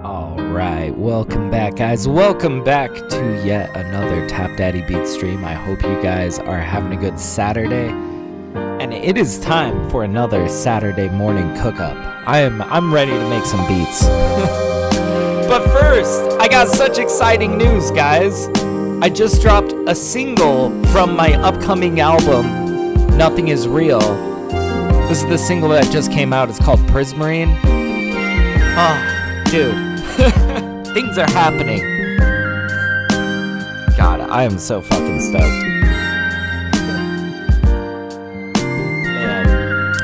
Alright, welcome back guys. Welcome back to yet another TapDaddyBeats stream. I hope you guys are having a good Saturday. And it is time for another Saturday morning cook-up. I'm ready to make some beats. But first, I got such exciting news, guys. I just dropped a single from my upcoming album, Nothing Is Real. This is the single that just came out. It's called Prismarine. Oh, dude. Things are happening. God, I am so fucking stoked. Man,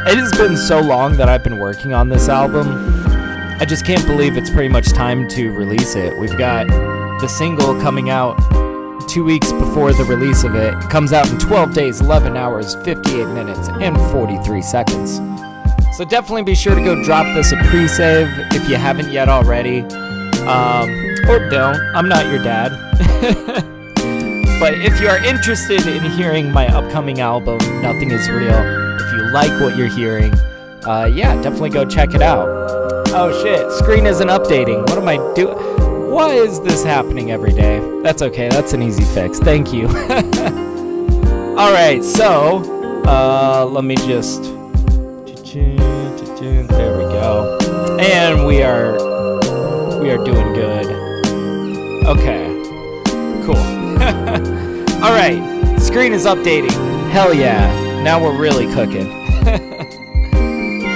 it has been so long that I've been working on this album. I just can't believe it's pretty much time to release it. We've got the single coming out 2 weeks before the release of it. It comes out in 12 days, 11 hours, 58 minutes, and 43 seconds. So definitely be sure to go drop this a pre-save if you haven't yet already. Or don't. I'm not your dad. But if you are interested in hearing my upcoming album, Nothing Is Real, if you like what you're hearing, yeah, definitely go check it out. Oh shit, screen isn't updating. What am I doing? Why is this happening every day? That's okay, that's an easy fix. Thank you. Alright, so, let me just... There we go. And we are doing good. Okay. Cool. Alright. Screen is updating. Hell yeah. Now we're really cooking.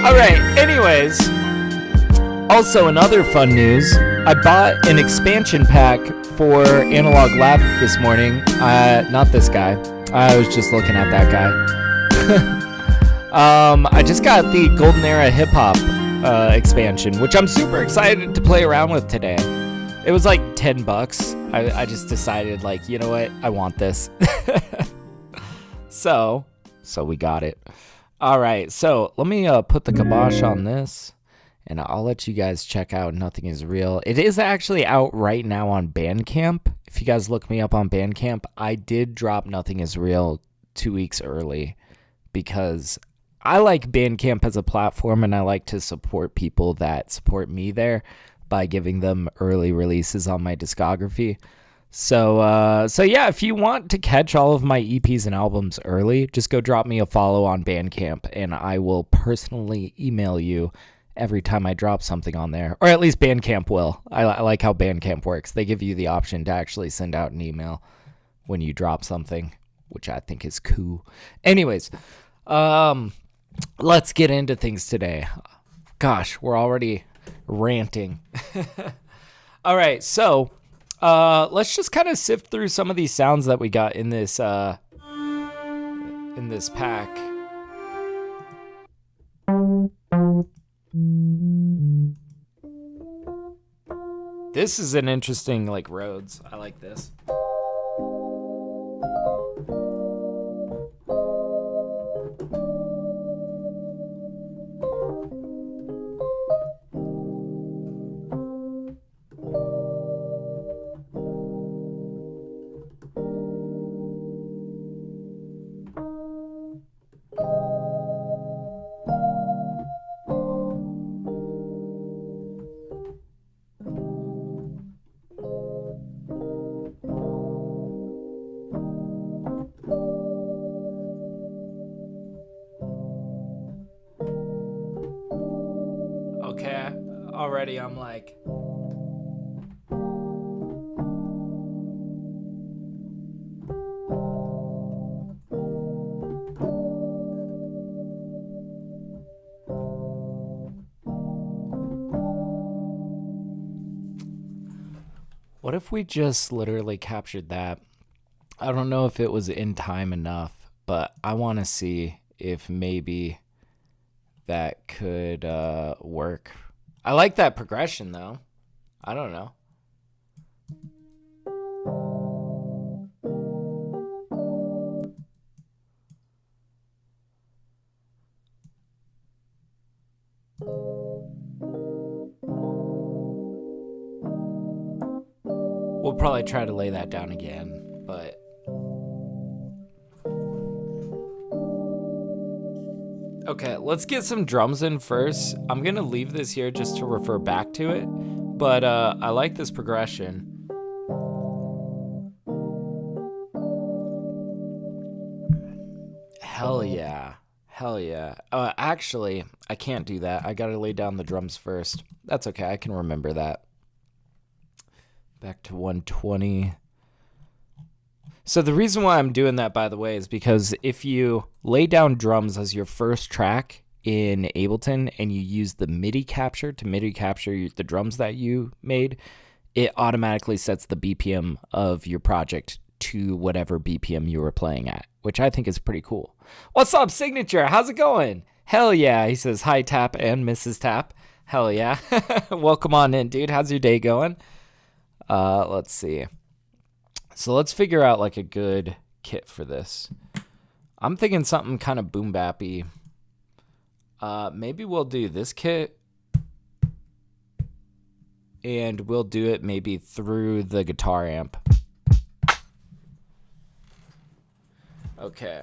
Alright. Anyways. Also, in other fun news, I bought an expansion pack for Analog Lab this morning. Not this guy. I was just looking at that guy. I just got the Golden Era Hip Hop expansion, which I'm super excited to play around with today. It was like $10. I just decided, like, you know what? I want this. So we got it. All right. So let me put the kibosh on this, and I'll let you guys check out Nothing Is Real. It is actually out right now on Bandcamp. If you guys look me up on Bandcamp, I did drop Nothing Is Real 2 weeks early because I like Bandcamp as a platform, and I like to support people that support me there by giving them early releases on my discography. So yeah, if you want to catch all of my EPs and albums early, just go drop me a follow on Bandcamp, and I will personally email you every time I drop something on there, or at least Bandcamp will. I like how Bandcamp works. They give you the option to actually send out an email when you drop something, which I think is cool. Anyways, let's get into things today. Gosh, we're already ranting. All right, so let's just kind of sift through some of these sounds that we got in this pack. This is an interesting, like, Rhodes. I like this. Okay, already I'm like... What if we just literally captured that? I don't know if it was in time enough, but I want to see if maybe that could work. I like that progression, though. I don't know. We'll probably try to lay that down again, but... Okay, let's get some drums in first. I'm going to leave this here just to refer back to it, But I like this progression. Hell yeah. Hell yeah. Actually, I can't do that. I gotta lay down the drums first. That's okay. I can remember that. Back to 120. So the reason why I'm doing that, by the way, is because if you lay down drums as your first track in Ableton and you use the MIDI capture to MIDI capture the drums that you made, it automatically sets the BPM of your project to whatever BPM you were playing at, which I think is pretty cool. What's up, Signature? How's it going? Hell yeah. He says, hi, Tap and Mrs. Tap. Hell yeah. Welcome on in, dude. How's your day going? Let's see. So let's figure out like a good kit for this. I'm thinking something kind of boom bappy. Maybe we'll do this kit. And we'll do it maybe through the guitar amp. Okay.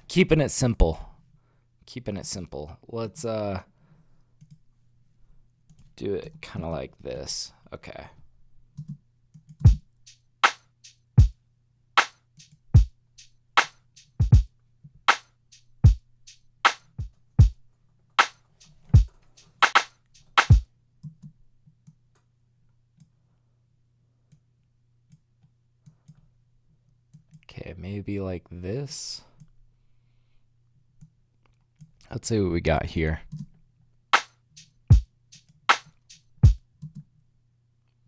Keeping it simple. Keeping it simple. Let's do it kind of like this. Okay. Okay, maybe like this. Let's see what we got here.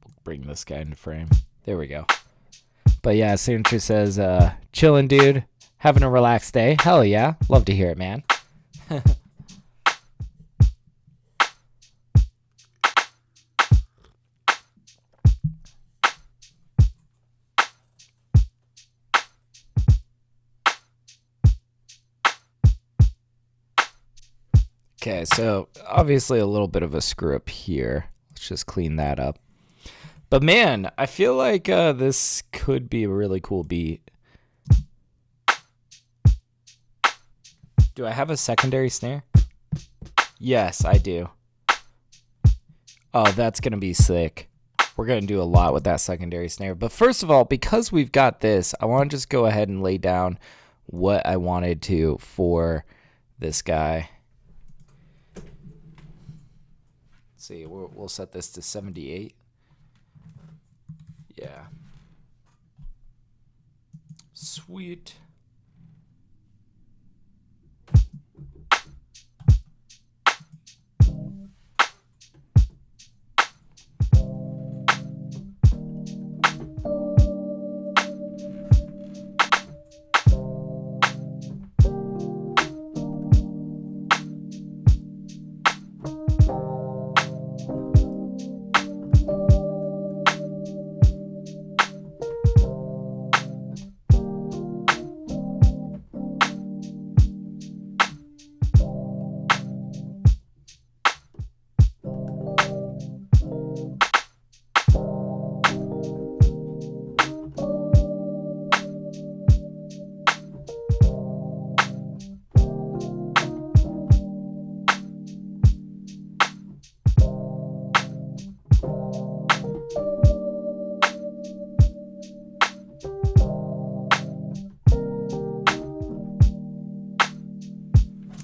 We'll bring this guy into frame. There we go. But yeah, Signature says, chillin', dude. Having a relaxed day. Hell yeah. Love to hear it, man. Okay, so obviously a little bit of a screw up here. Let's just clean that up. But man, I feel like this could be a really cool beat. Do I have a secondary snare? Yes, I do. Oh, that's going to be sick. We're going to do a lot with that secondary snare. But first of all, because we've got this, I want to just go ahead and lay down what I wanted to for this guy. See, we'll set this to 78. Yeah. Sweet.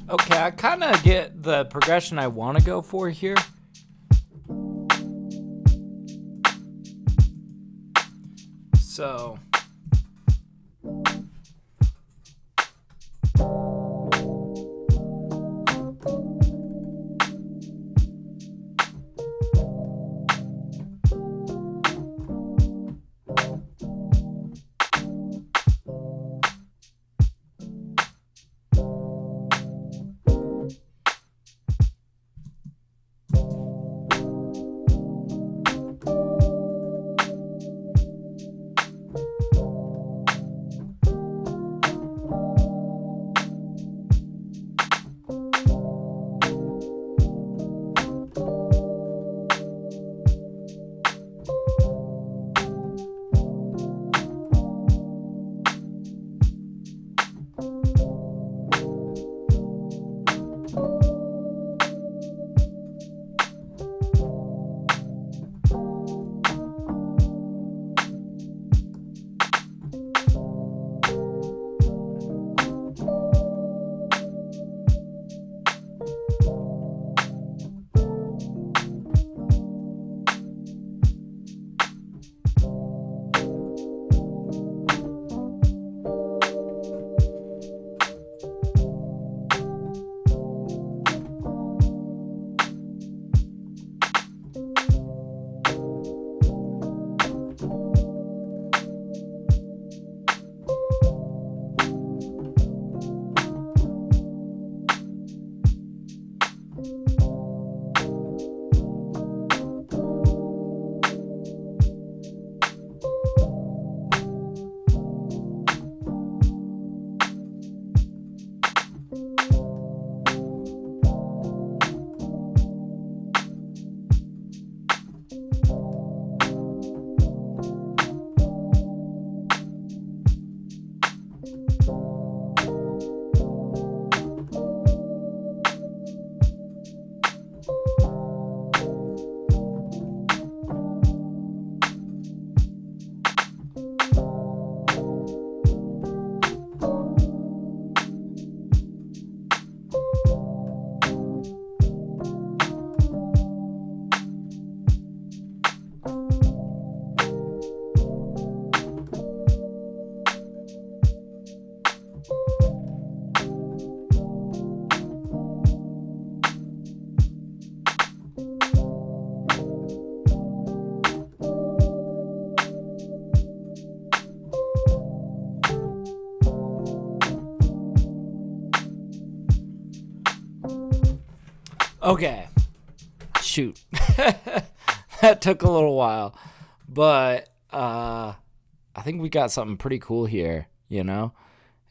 Okay, I kind of get the progression I want to go for here. So Okay. Shoot. That took a little while. But I think we got something pretty cool here, you know?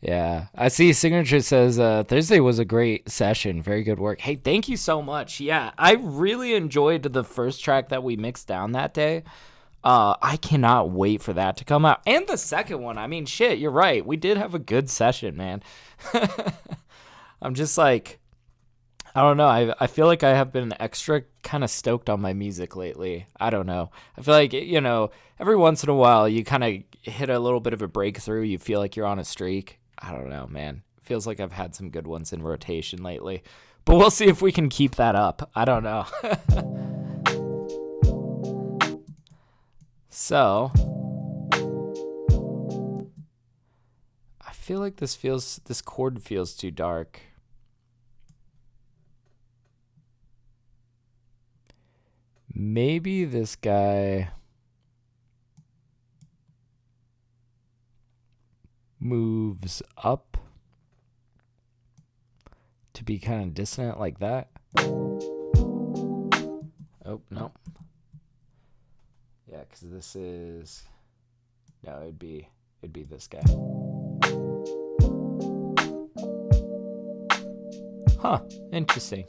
Yeah. I see Signature says Thursday was a great session. Very good work. Hey, thank you so much. Yeah, I really enjoyed the first track that we mixed down that day. I cannot wait for that to come out. And the second one. I mean, shit, you're right. We did have a good session, man. I'm just like, I don't know. I feel like I have been extra kind of stoked on my music lately. I don't know. I feel like, you know, every once in a while you kind of hit a little bit of a breakthrough. You feel like you're on a streak. I don't know, man. Feels like I've had some good ones in rotation lately. But we'll see if we can keep that up. I don't know. So, I feel like this chord feels too dark. Maybe this guy moves up to be kind of dissonant like that. Oh, no. Yeah, because this is... No, it'd be this guy. Huh, interesting.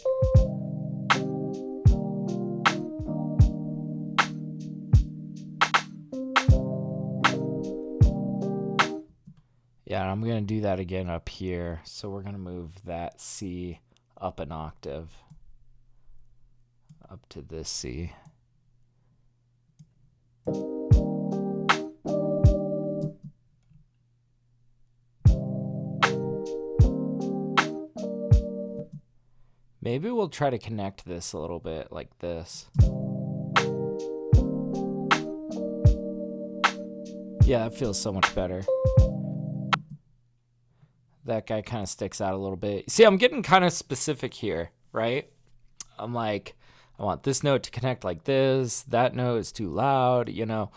Yeah, I'm going to do that again up here. So we're going to move that C up an octave. Up to this C. Maybe we'll try to connect this a little bit like this. Yeah, that feels so much better. That guy kind of sticks out a little bit. See, I'm getting kind of specific here, right? I'm like, I want this note to connect like this. That note is too loud, you know.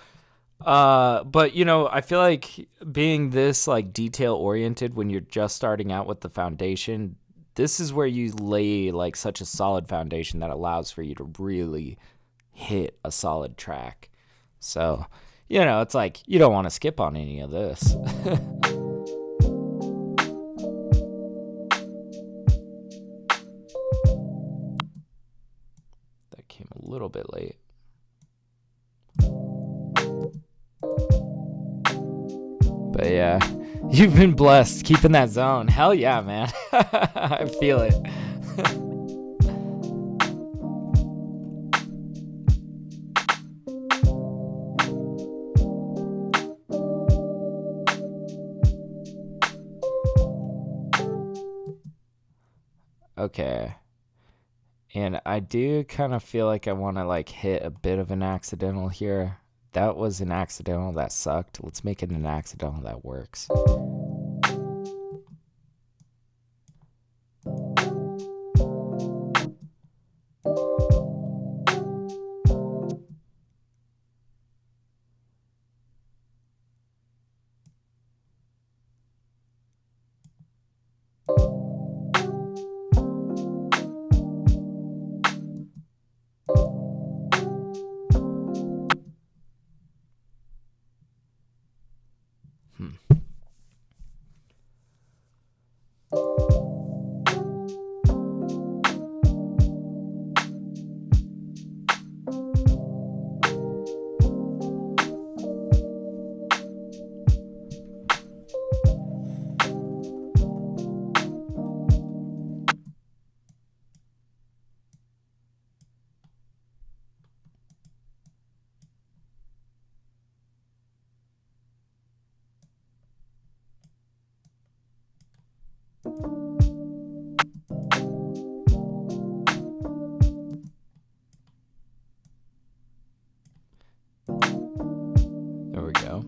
But, you know, I feel like being this, like, detail-oriented when you're just starting out with the foundation, this is where you lay, like, such a solid foundation that allows for you to really hit a solid track. So, you know, it's like, you don't want to skip on any of this. Came a little bit late. But yeah, you've been blessed keeping that zone. Hell yeah, man. I feel it. Okay. And I do kind of feel like I want to like hit a bit of an accidental here. That was an accidental that sucked. Let's make it an accidental that works. There we go.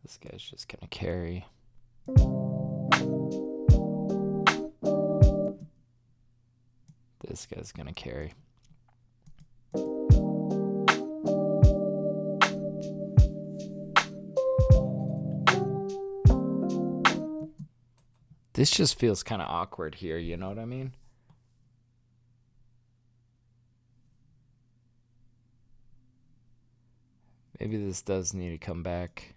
This guy's just gonna carry. This guy's gonna carry. This just feels kind of awkward here, you know what I mean? Maybe this does need to come back.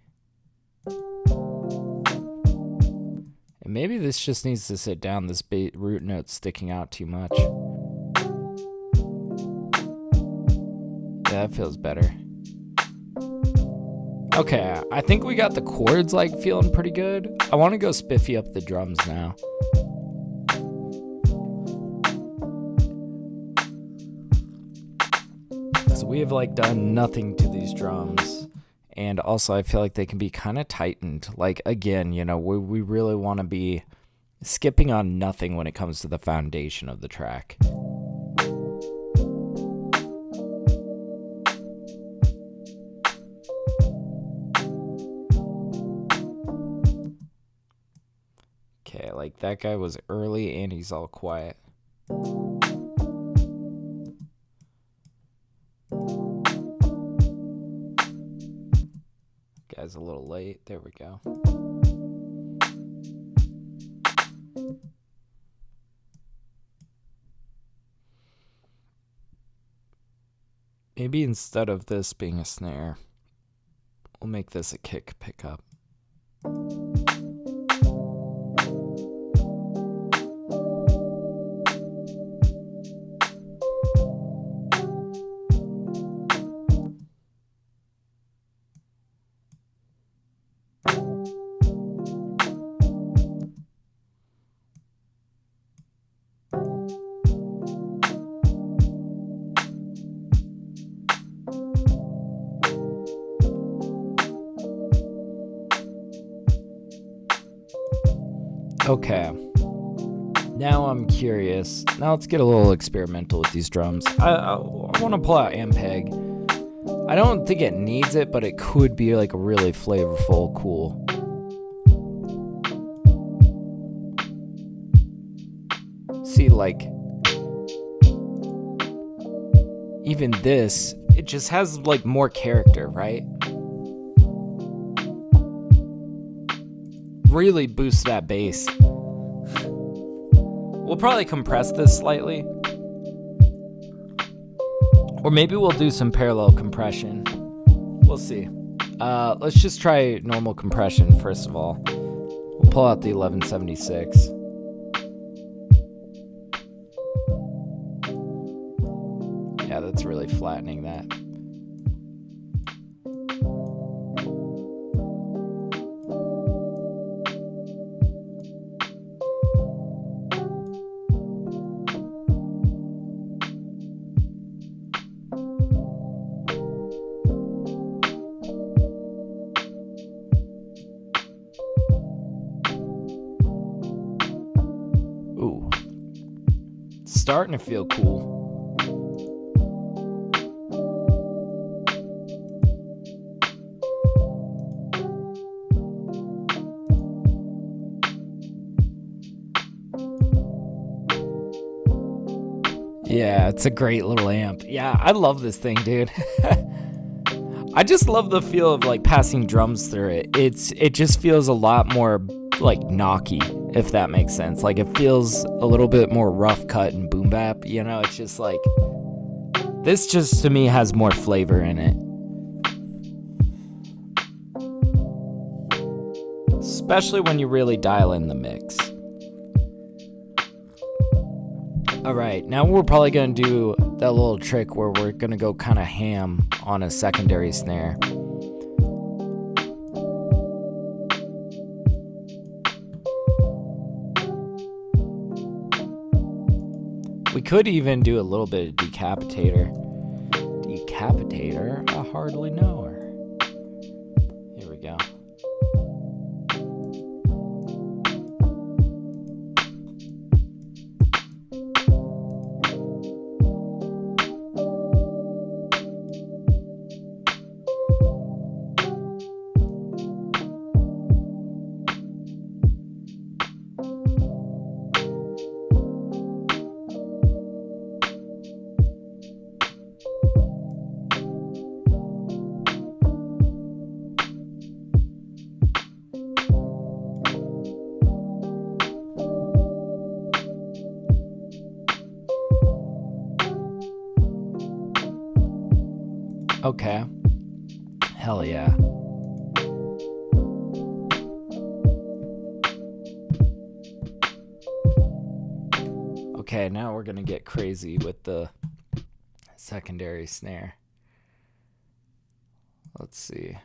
And maybe this just needs to sit down. This root note's sticking out too much. Yeah, that feels better. Okay, I think we got the chords like feeling pretty good. I want to go spiffy up the drums now. So we have like done nothing to these drums. And also I feel like they can be kind of tightened. Like again, you know, we really want to be skipping on nothing when it comes to the foundation of the track. Okay, like that guy was early and he's all quiet. Guy's a little late. There we go. Maybe instead of this being a snare, we'll make this a kick pickup. Okay, now I'm curious. Now let's get a little experimental with these drums. I want to pull out Ampeg. I don't think it needs it, but it could be like a really flavorful, cool. See, like, even this, it just has like more character, right? Really boost that bass. We'll probably compress this slightly. Or maybe we'll do some parallel compression. We'll see. Let's just try normal compression first of all. We'll pull out the 1176. Yeah, that's really flattening that. Ooh, it's starting to feel cool. Yeah, it's a great little amp. Yeah, I love this thing, dude. I just love the feel of like passing drums through it. It just feels a lot more like knocky, if that makes sense. Like it feels a little bit more rough cut and boom bap, you know? It's just like, this just to me has more flavor in it. Especially when you really dial in the mix. All right, now we're probably gonna do that little trick where we're gonna go kind of ham on a secondary snare. We could even do a little bit of decapitator. Decapitator? I hardly know her. Here we go. Okay. Hell yeah. Okay, now we're gonna get crazy with the secondary snare. Let's see.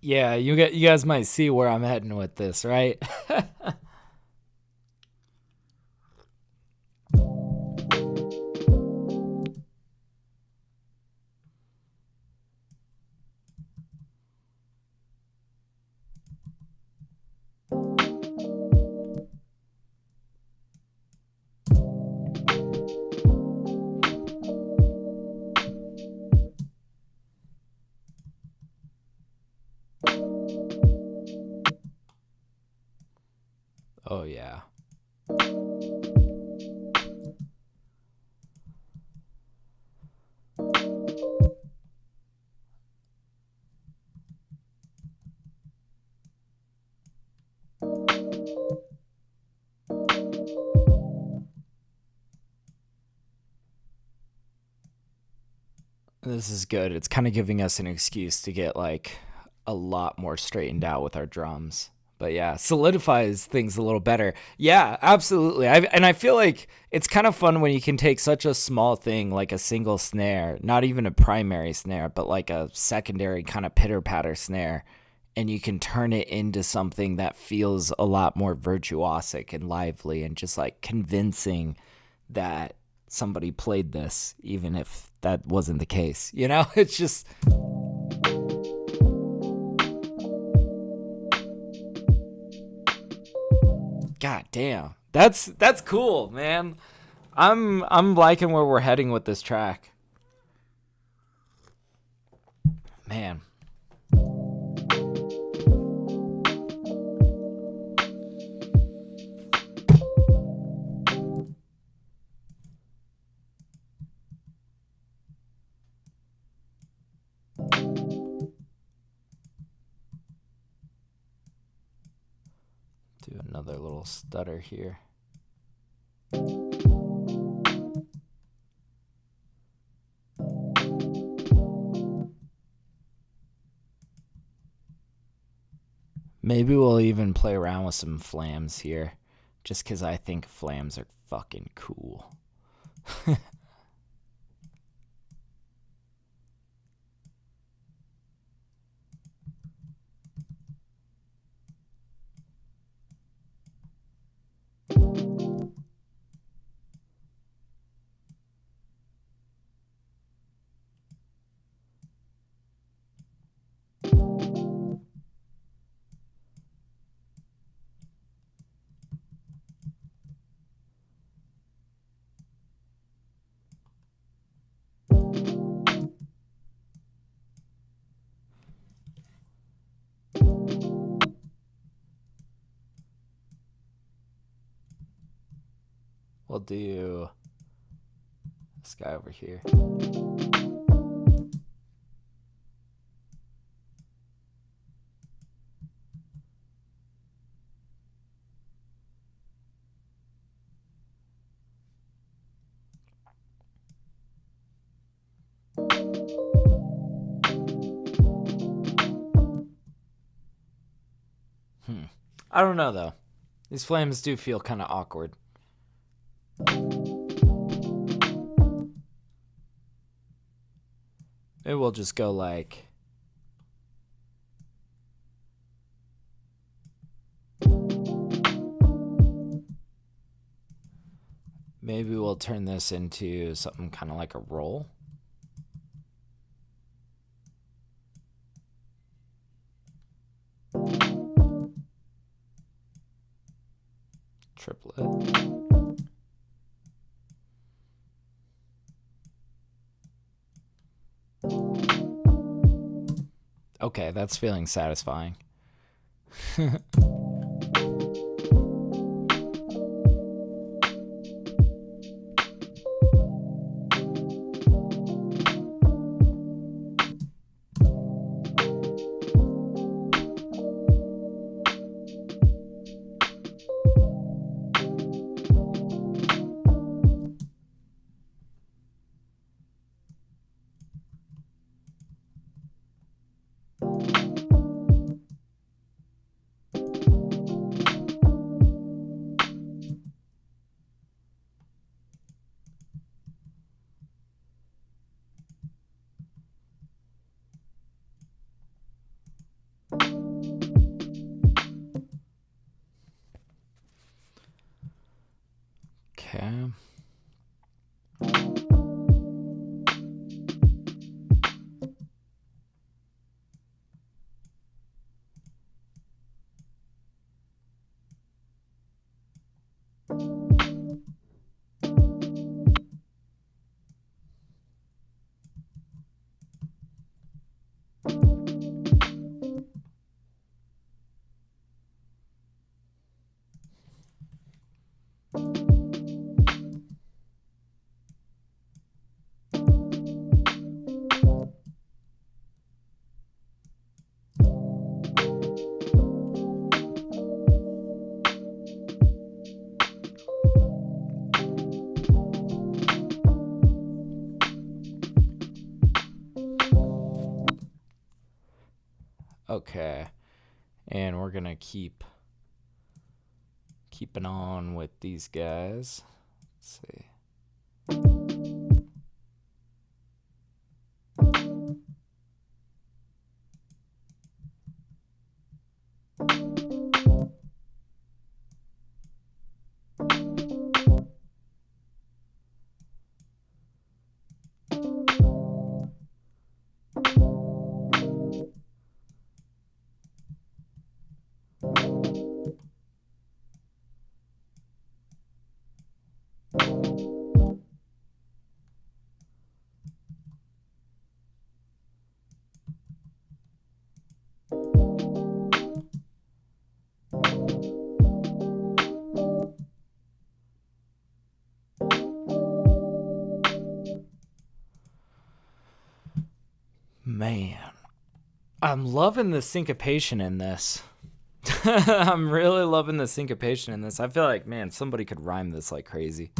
Yeah, you guys might see where I'm heading with this, right? Oh yeah. This is good. It's kind of giving us an excuse to get like a lot more straightened out with our drums. But yeah, solidifies things a little better. Yeah, absolutely. And I feel like it's kind of fun when you can take such a small thing like a single snare, not even a primary snare, but like a secondary kind of pitter-patter snare, and you can turn it into something that feels a lot more virtuosic and lively and just like convincing that somebody played this, even if that wasn't the case. You know, it's just... God damn. That's cool, man. I'm liking where we're heading with this track. Man. Do another little stutter here. Maybe we'll even play around with some flams here, just because I think flams are fucking cool. We'll do this guy over here. I don't know though. These flames do feel kind of awkward. Maybe we'll just go like... Maybe we'll turn this into something kind of like a roll. Triplet. Okay, that's feeling satisfying. Okay. Okay, and we're gonna keeping on with these guys. Let's see. Man, I'm loving the syncopation in this. I'm really loving the syncopation in this. I feel like, man, somebody could rhyme this like crazy.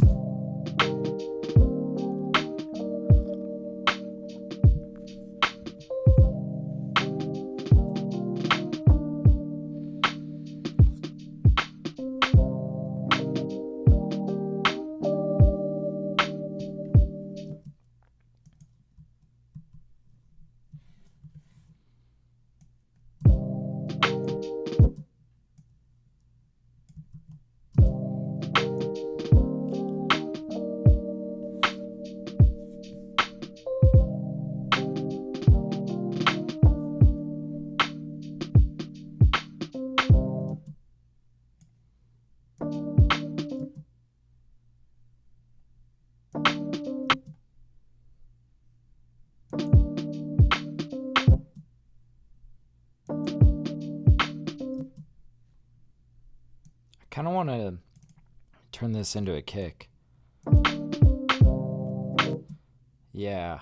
I kind of want to turn this into a kick. Yeah.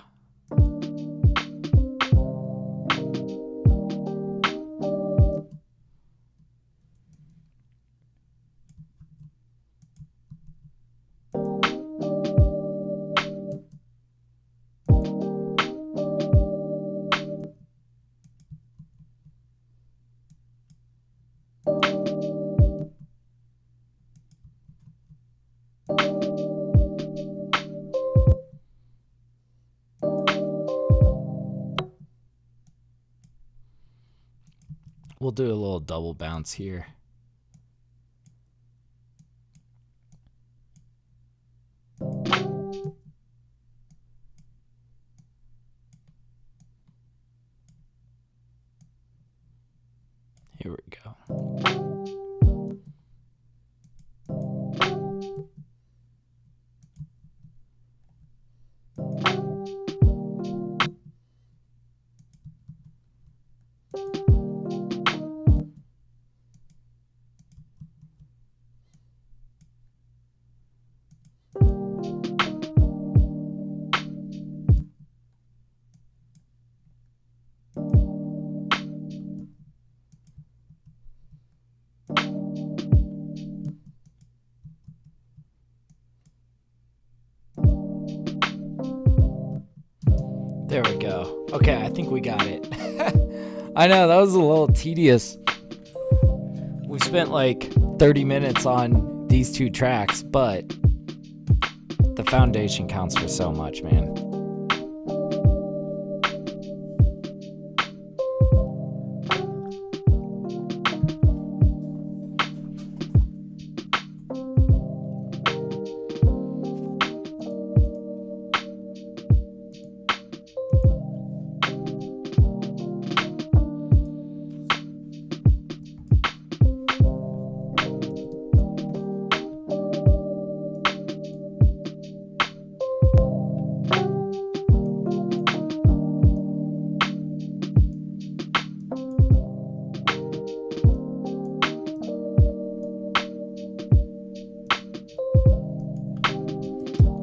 we'll do a little double bounce here. Here we go. There we go. Okay, I think we got it. I know, that was a little tedious. We spent like 30 minutes on these 2 tracks, but the foundation counts for so much, man.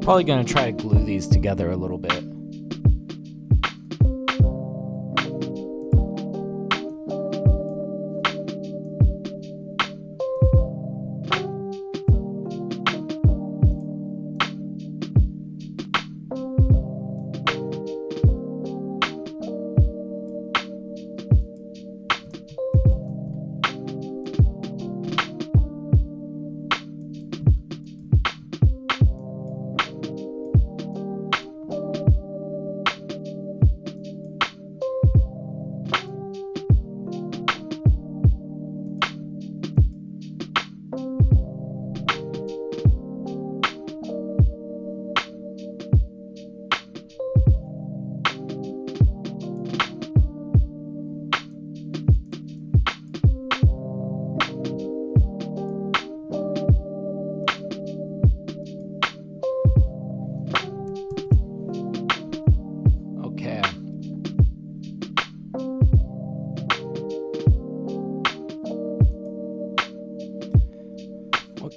Probably gonna try to glue these together a little bit.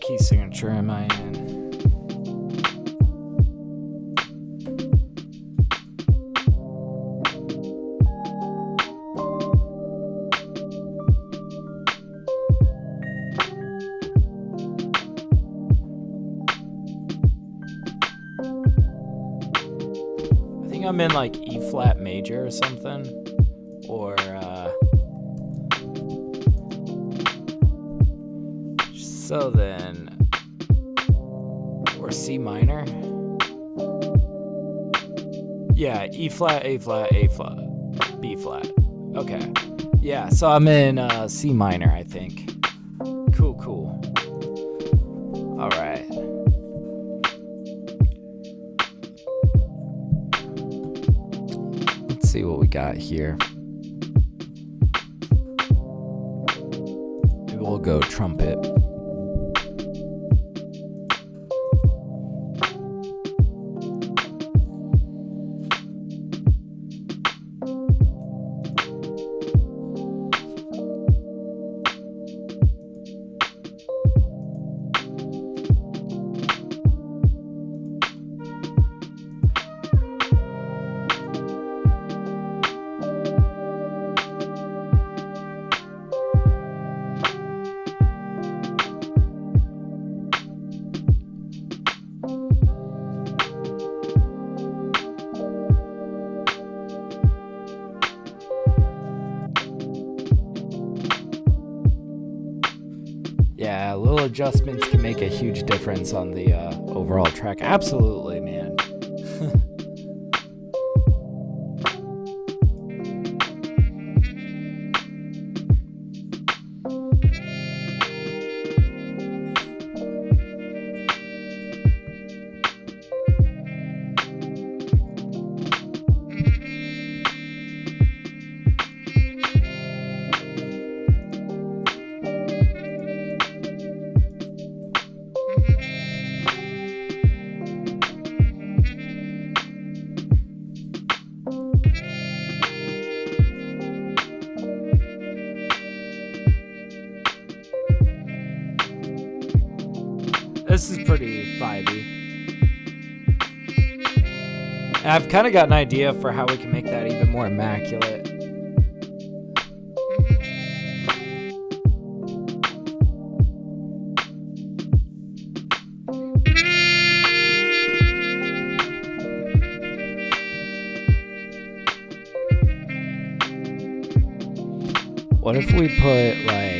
Key signature am I in? I think I'm in like E flat major or something, or so then, or C minor. Yeah, E flat, A flat, A flat, B flat. Okay. Yeah, so I'm in C minor, I think. Cool, cool. All right. Let's see what we got here. Maybe we'll go trumpet. Yeah, little adjustments can make a huge difference on the overall track. Absolutely, man. This is pretty vibey. And I've kind of got an idea for how we can make that even more immaculate. What if we put like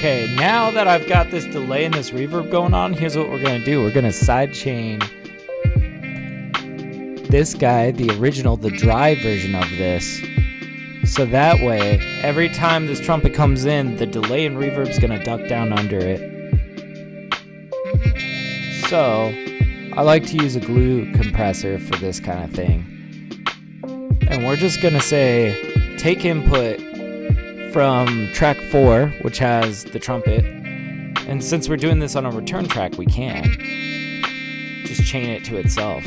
okay, now that I've got this delay and this reverb going on, here's what we're going to do. We're going to sidechain this guy, the original, the dry version of this. So that way, every time this trumpet comes in, the delay and reverb's going to duck down under it. So I like to use a glue compressor for this kind of thing. And we're just going to say, take input from track 4, which has the trumpet, and since we're doing this on a return track, we can just chain it to itself.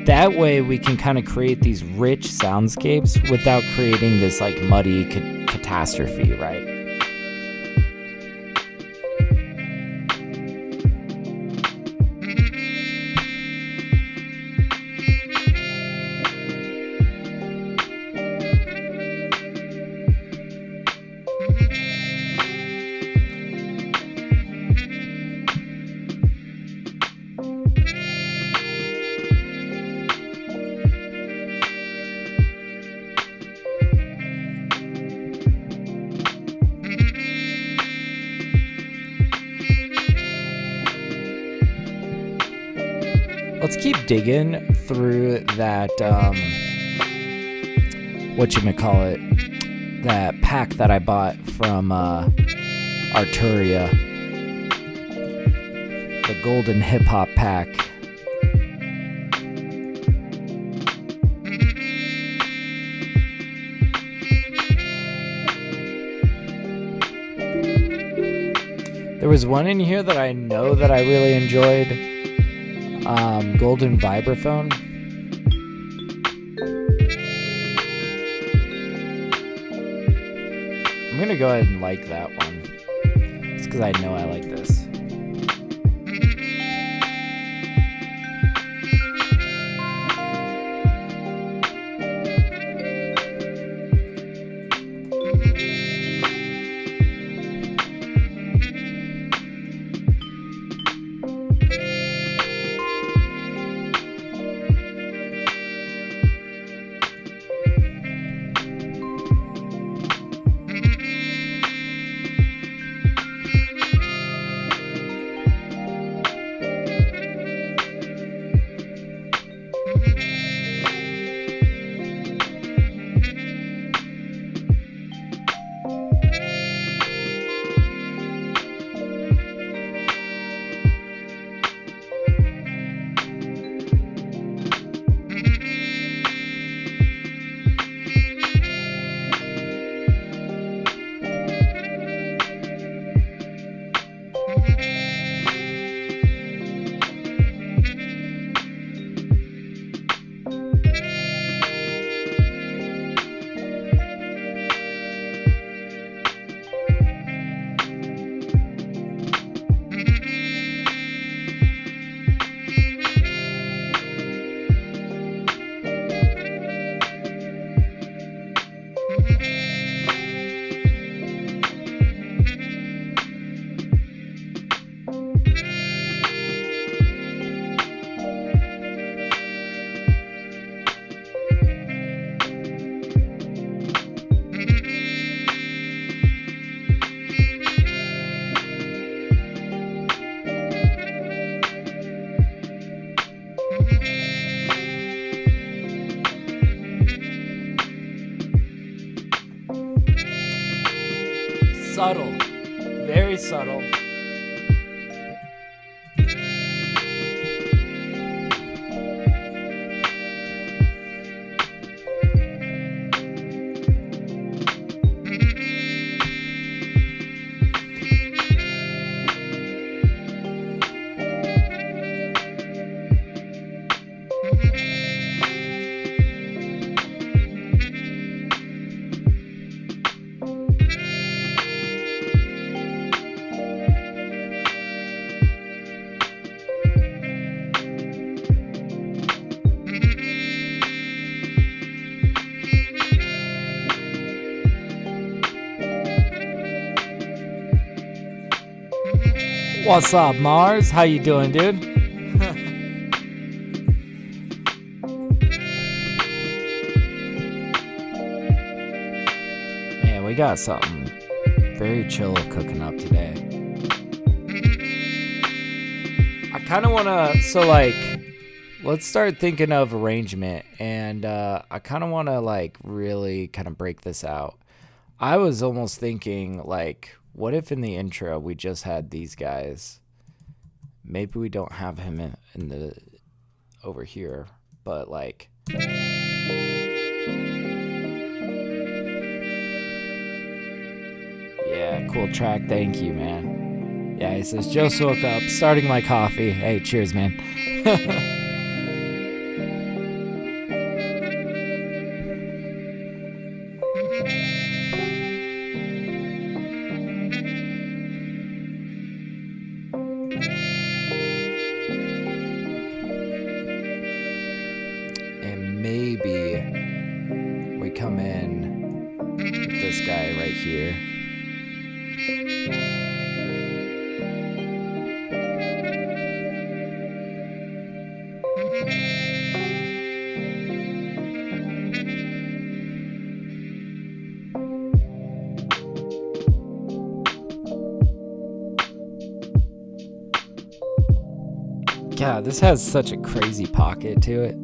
That way we can kind of create these rich soundscapes without creating this like muddy catastrophe, right? Let's keep digging through that, that pack that I bought from Arturia. The golden hip hop pack. There was one in here that I know that I really enjoyed. Golden vibraphone. I'm gonna go ahead and like that one. It's because I know I like this. subtle. Very subtle. What's up, Mars? How you doing, dude? Man, we got something very chill cooking up today. I kind of want to, so like, let's start thinking of arrangement, and I kind of want to like really kind of break this out. I was almost thinking like, what if in the intro we just had these guys? Maybe we don't have him in the over here, but like, yeah, cool track. Thank you, man. Yeah, he says just woke up, starting my coffee. Hey, cheers, man. Maybe we come in with this guy right here. Yeah, this has such a crazy pocket to it.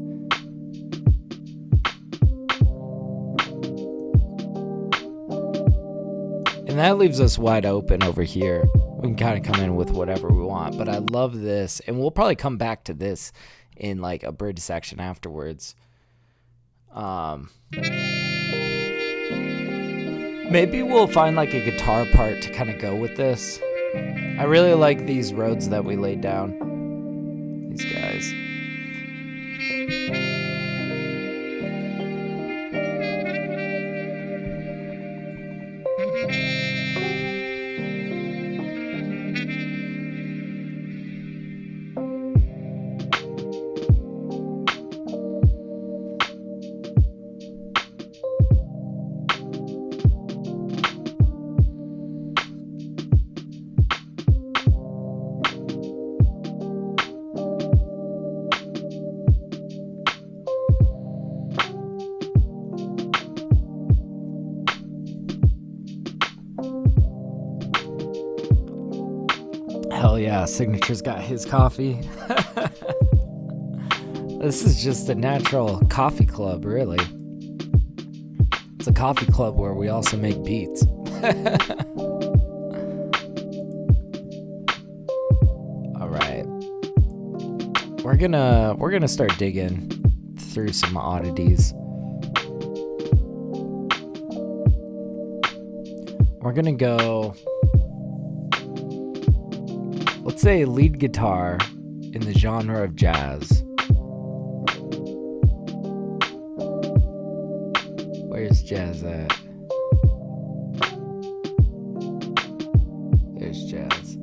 And that leaves us wide open over here. We can kind of come in with whatever we want, but I love this, and we'll probably come back to this in like a bridge section afterwards. Maybe we'll find like a guitar part to kind of go with this. I really like these roads that we laid down. These guys. Hell yeah, Signature's got his coffee. This is just a natural coffee club, really. It's a coffee club where we also make beats. All right. We're gonna start digging through some oddities. We're gonna go, let's say, lead guitar in the genre of jazz. Where's jazz at? There's jazz.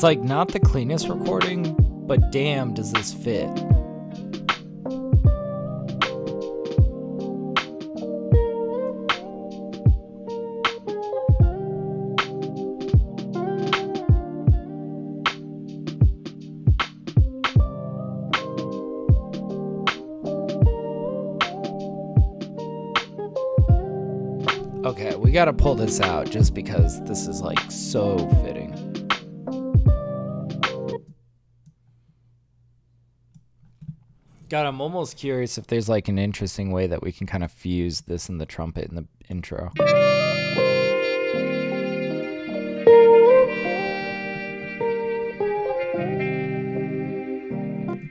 like not the cleanest recording, but damn, does this fit. Okay, we gotta pull this out just because this is like so fitting. God, I'm almost curious if there's like an interesting way that we can kind of fuse this and the trumpet in the intro.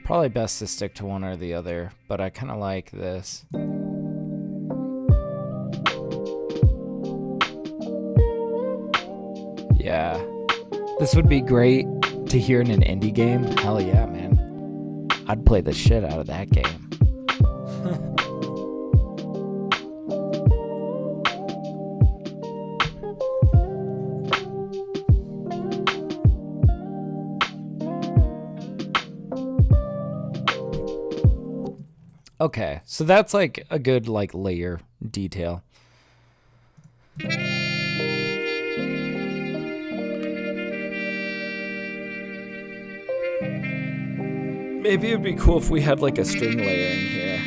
Probably best to stick to one or the other, but I kind of like this. Yeah, this would be great to hear in an indie game. Hell yeah, man. I'd play the shit out of that game. Okay, so that's like a good like layer detail. Maybe it'd be cool if we had like a string layer in here.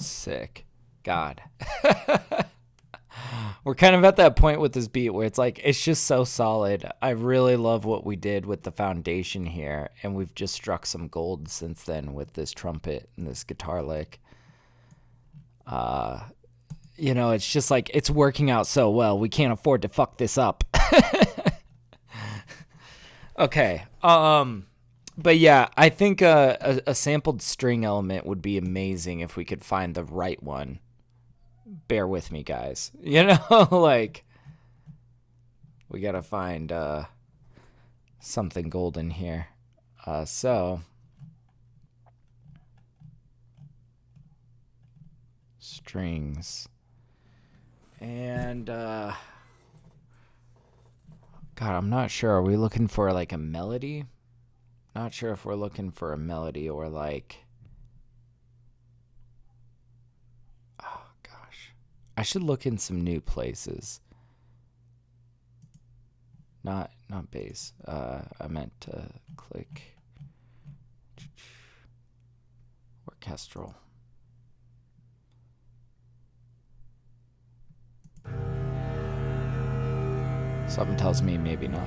Sick. God. We're kind of at that point with this beat where it's like, it's just so solid. I really love what we did with the foundation here, and we've just struck some gold since then with this trumpet and this guitar lick. You know, it's just like, it's working out so well. We can't afford to fuck this up. Okay. But yeah, I think a sampled string element would be amazing if we could find the right one. Bear with me, guys. You know, like, we gotta find something golden here. So, strings. And, God, I'm not sure. Are we looking for, like, a melody? Not sure if we're looking for a melody or, like... Oh, gosh. I should look in some new places. Not bass. I meant to click... orchestral. Something tells me maybe not.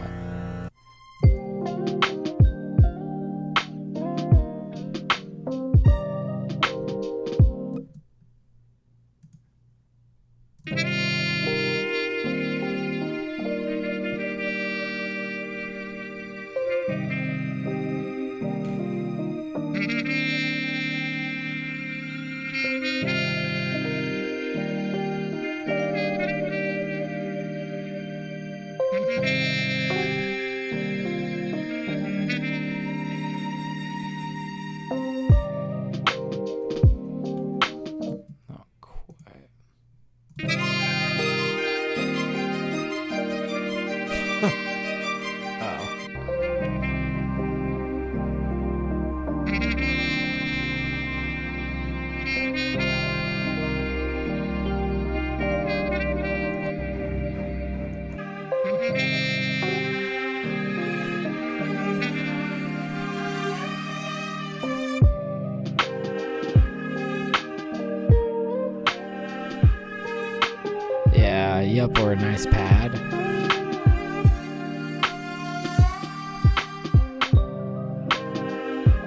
Yep, or a nice pad.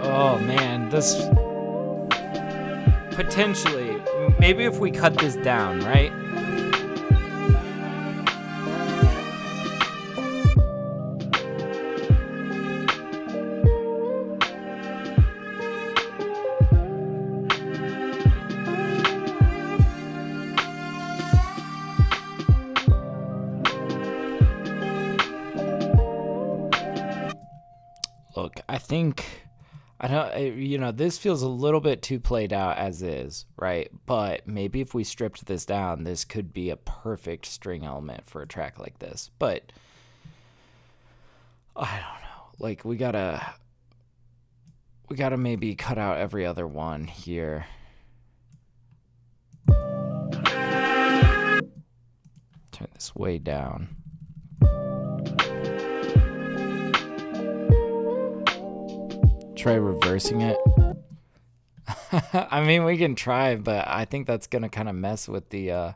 Oh man, this potentially, maybe if we cut this down, right? Look, I think, I don't, you know, this feels a little bit too played out as is, right? But maybe if we stripped this down, this could be a perfect string element for a track like this. But I don't know. Like, we gotta maybe cut out every other one here. Turn this way down. Try reversing it. I mean, we can try, but I think that's gonna kind of mess with the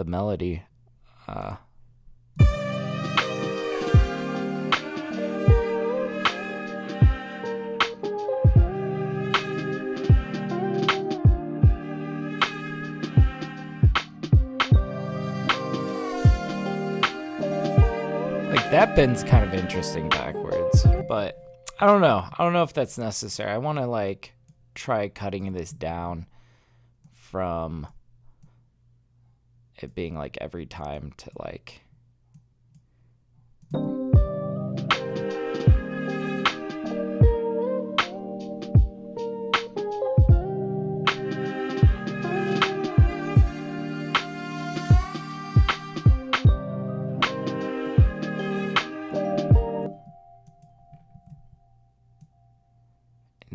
melody. Like, that bend's kind of interesting backwards, but I don't know. I don't know if that's necessary. I want to, like, try cutting this down from it being, like, every time to, like...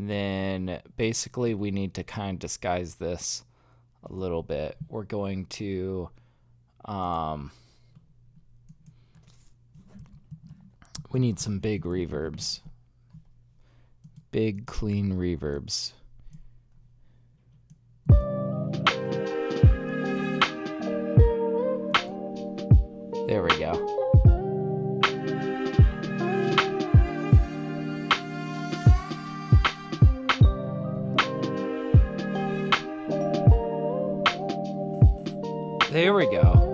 Then basically we need to kind of disguise this a little bit. We're going to we need some big reverbs. Big clean reverbs. There we go. There we go.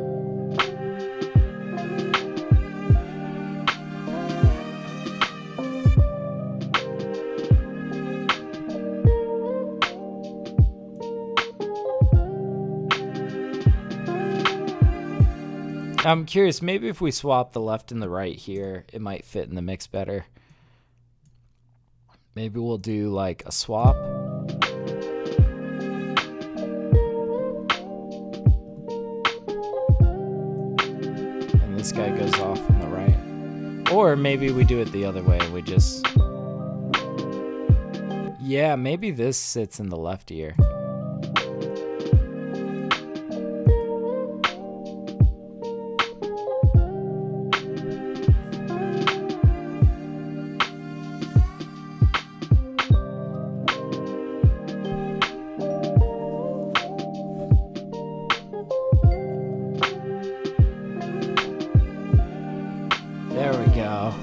I'm curious, maybe if we swap the left and the right here, it might fit in the mix better. Maybe we'll do like a swap. This guy goes off on the right. Or maybe we do it the other way. We just... Yeah, maybe this sits in the left ear. There we go.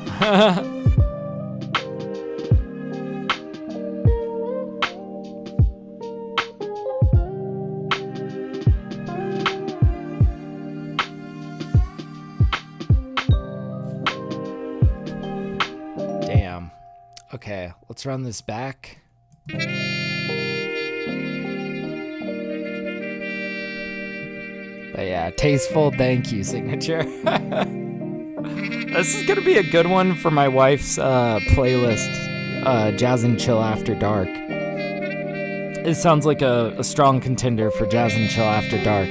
Damn. Okay, let's run this back. But yeah, tasteful thank you signature. This is gonna be a good one for my wife's playlist, Jazz and Chill After Dark. It sounds like a strong contender for Jazz and Chill After Dark.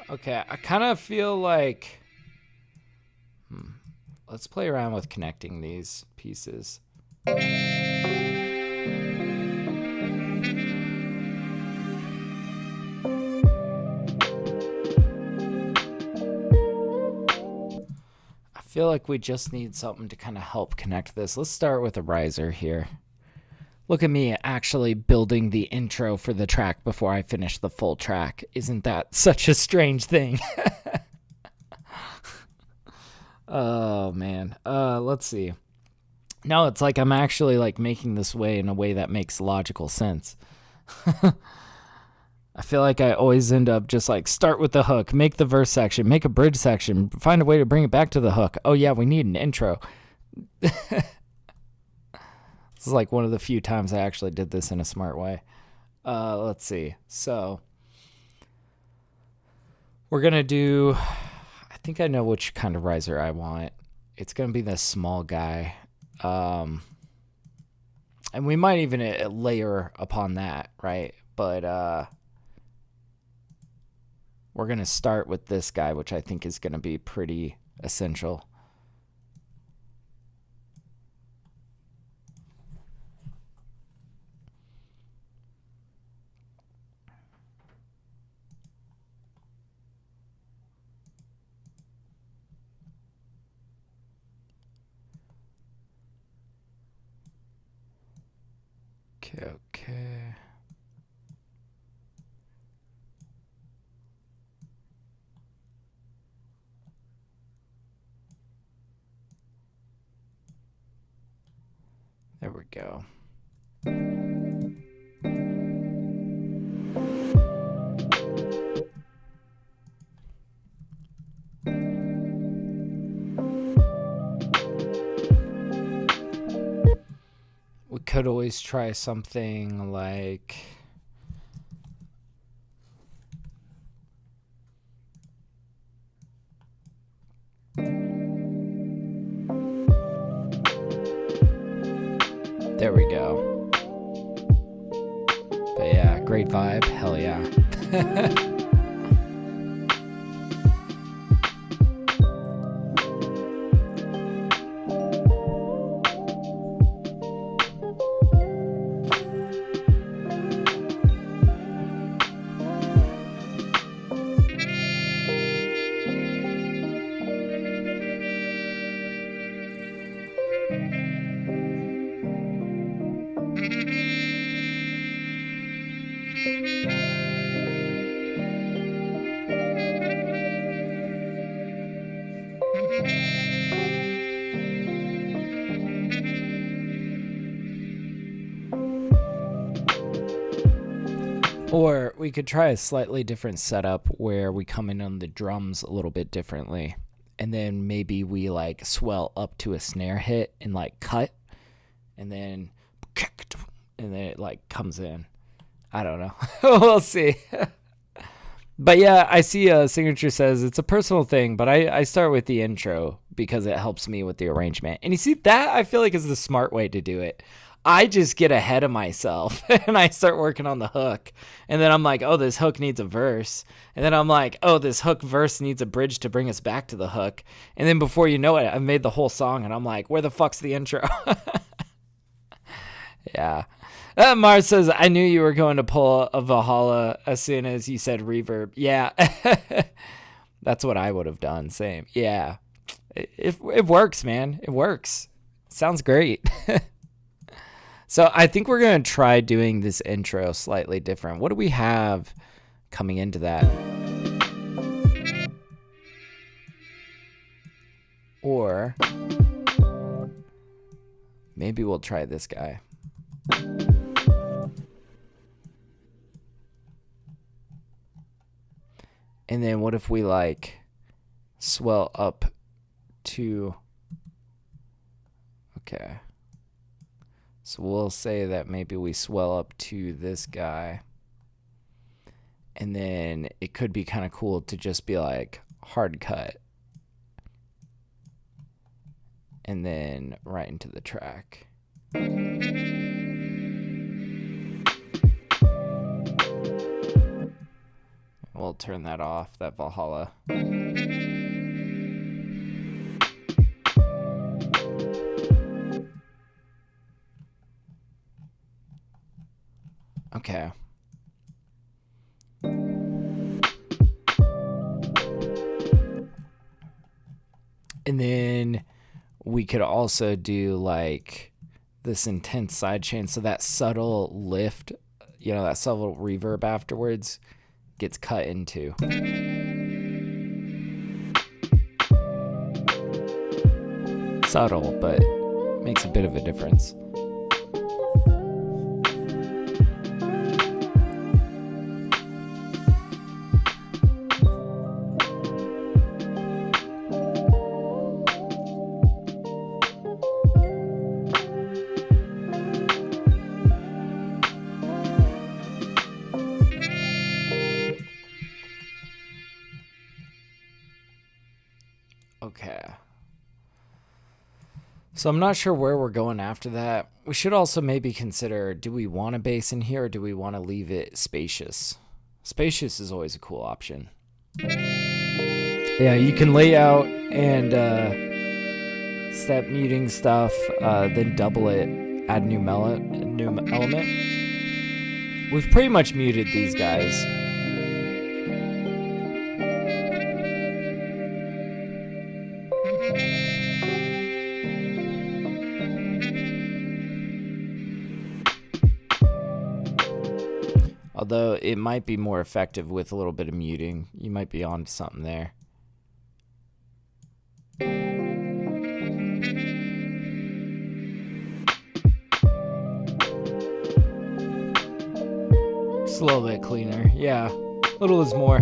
Okay, I kind of feel like... Let's play around with connecting these pieces. feel like we just need something to kind of help connect this. Let's start with a riser here. Look at me actually building the intro for the track before I finish the full track. Isn't that such a strange thing? Oh, man. Let's see. No, it's like I'm actually like making this way in a way that makes logical sense. I feel like I always end up just like start with the hook, make the verse section, make a bridge section, find a way to bring it back to the hook. Oh yeah, we need an intro. This is like one of the few times I actually did this in a smart way. Let's see. So we're going to do, I think I know which kind of riser I want. It's going to be this small guy. And we might even layer upon that, right? But we're going to start with this guy, which I think is going to be pretty essential. Okay. There we go. We could always try something like there we go. But yeah, great vibe. Hell yeah. Or we could try a slightly different setup where we come in on the drums a little bit differently. And then maybe we like swell up to a snare hit and like cut. And then it like comes in. I don't know. We'll see. But yeah, I see Signature says it's a personal thing, but I start with the intro because it helps me with the arrangement. And you see, that I feel like is the smart way to do it. I just get ahead of myself and I start working on the hook. And then I'm like, oh, this hook needs a verse. And then I'm like, oh, this hook verse needs a bridge to bring us back to the hook. And then before you know it, I've made the whole song and I'm like, where the fuck's the intro? Yeah. Mars says, I knew you were going to pull a Valhalla as soon as you said reverb. Yeah. That's what I would have done. Same. Yeah. It works, man. It works. Sounds great. So I think we're going to try doing this intro slightly different. What do we have coming into that? Or maybe we'll try this guy. And then what if we like swell up to, okay. So we'll say that maybe we swell up to this guy. And then it could be kind of cool to just be like hard cut. And then right into the track. We'll turn that off, that Valhalla. Okay. And then we could also do like this intense sidechain, so that subtle lift, that subtle reverb afterwards gets cut into. Subtle, but makes a bit of a difference. Okay. So I'm not sure where we're going after that. We should also maybe consider, do we want a bass in here or do we want to leave it spacious? Spacious is always a cool option. Yeah, you can lay out and step muting stuff, then double it, add new element. We've pretty much muted these guys. Although it might be more effective with a little bit of muting. You might be onto something there. Just a little bit cleaner. Yeah, little is more.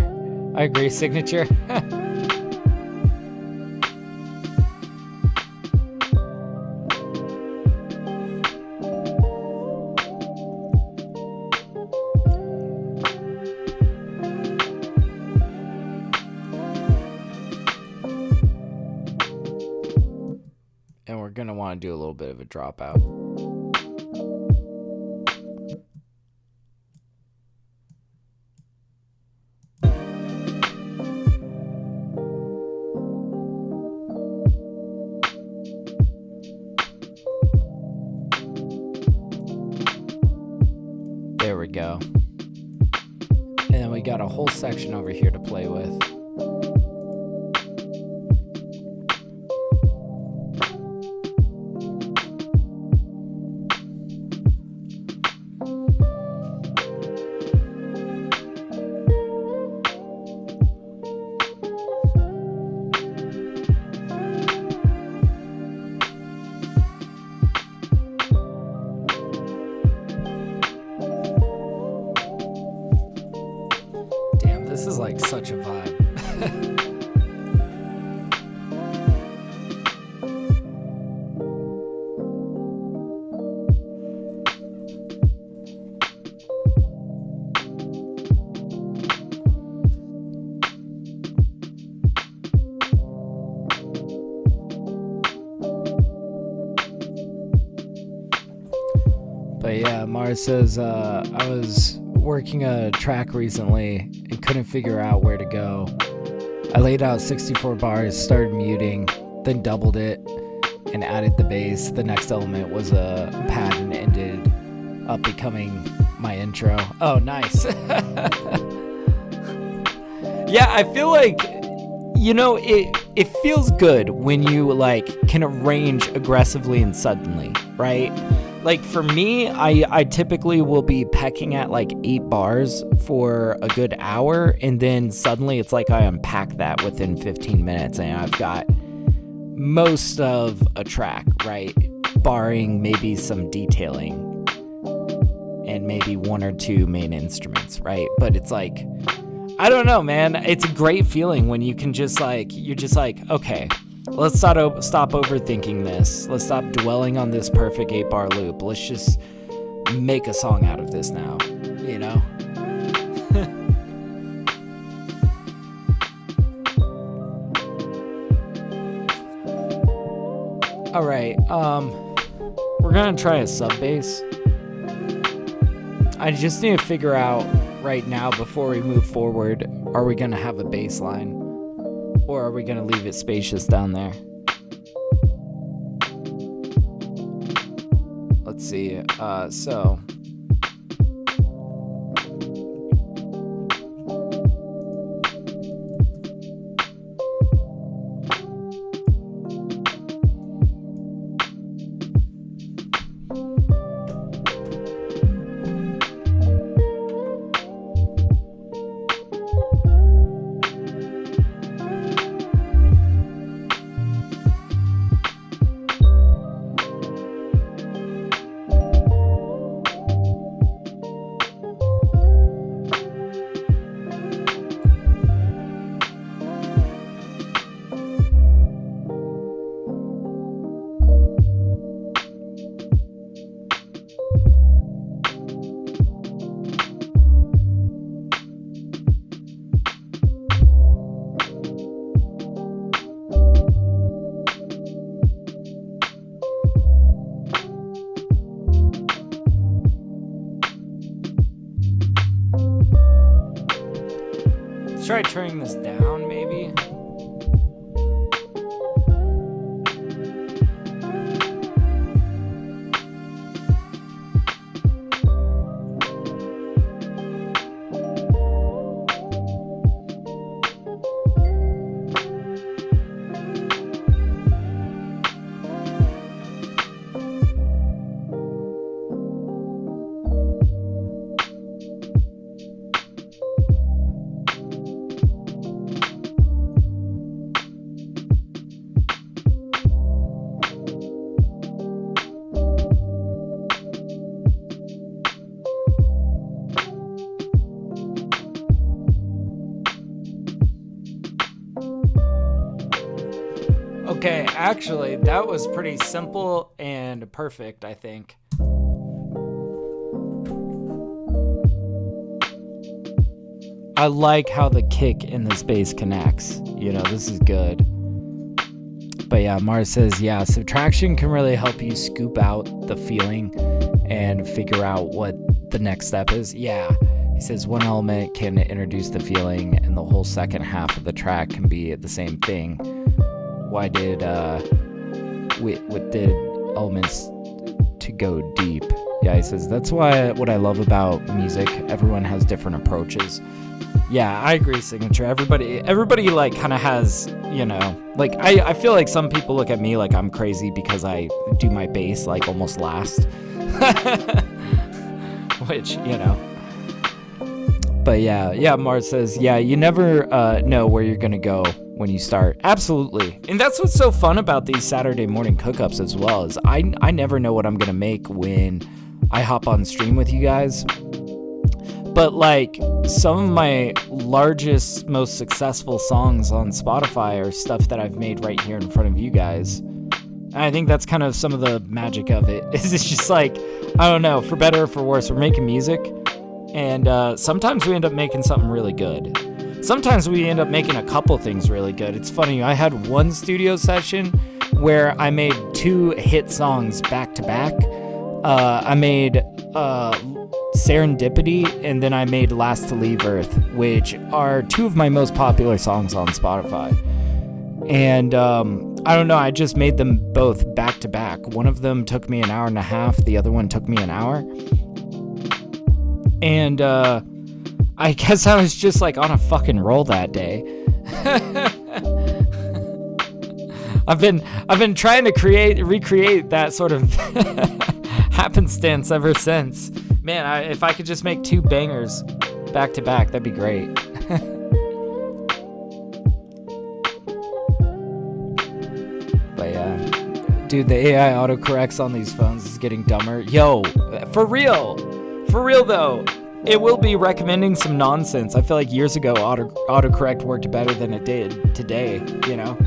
I agree, signature. And we're going to want to do a little bit of a dropout. There we go. And then we got a whole section over here to play with. This is like such a vibe. But yeah, Mars says, I was working a track recently and couldn't figure out where to go. I laid out 64 bars, started muting, then doubled it and added the bass. The next element was a pad and ended up becoming my intro. Oh, nice. Yeah, I feel like, it feels good when you can arrange aggressively and suddenly, right? Like for me, I typically will be pecking at 8 bars for a good hour, and then suddenly it's like I unpack that within 15 minutes and I've got most of a track, right? Barring maybe some detailing and maybe 1 or 2 main instruments, right? But it's I don't know, man. It's a great feeling when you can just you're just okay, let's stop overthinking this. Let's stop dwelling on this perfect 8-bar loop. Let's just make a song out of this now, All right, we're gonna try a sub bass. I just need to figure out right now before we move forward, are we gonna have a bass line? Or are we going to leave it spacious down there? Let's see. So try turning this down, maybe. Okay, actually, that was pretty simple and perfect, I think. I like how the kick and the bass connects. You know, this is good. But yeah, Mars says, yeah, subtraction can really help you scoop out the feeling and figure out what the next step is. Yeah. He says one element can introduce the feeling and the whole second half of the track can be the same thing. Why did what did elements to go deep? Yeah, he says that's why what I love about music, everyone has different approaches. Yeah, I agree, Signature. Everybody like kind of has, you know, like I feel like some people look at me like I'm crazy because I do my bass like almost last. Which, you know. But yeah, Mars says, yeah, you never know where you're going to go when you start. Absolutely. And that's what's so fun about these Saturday morning cook-ups as well, is I never know what I'm going to make when I hop on stream with you guys. But like some of my largest, most successful songs on Spotify are stuff that I've made right here in front of you guys. And I think that's kind of some of the magic of it. Is it's just like, I don't know, for better or for worse, we're making music. And sometimes we end up making something really good. Sometimes we end up making a couple things really good. It's funny, I had one studio session where I made 2 hit songs back to back. I made Serendipity, and then I made Last to Leave Earth, which are 2 of my most popular songs on Spotify. And I don't know, I just made them both back to back. One of them took me an hour and a half, the other one took me an hour. And I guess I was just like on a fucking roll that day. I've been trying to recreate that sort of happenstance ever since. Man, if I could just make 2 bangers back to back, that'd be great. But yeah, dude, the AI autocorrects on these phones is getting dumber. Yo, for real though, it will be recommending some nonsense. I feel like years ago autocorrect worked better than it did today, you know?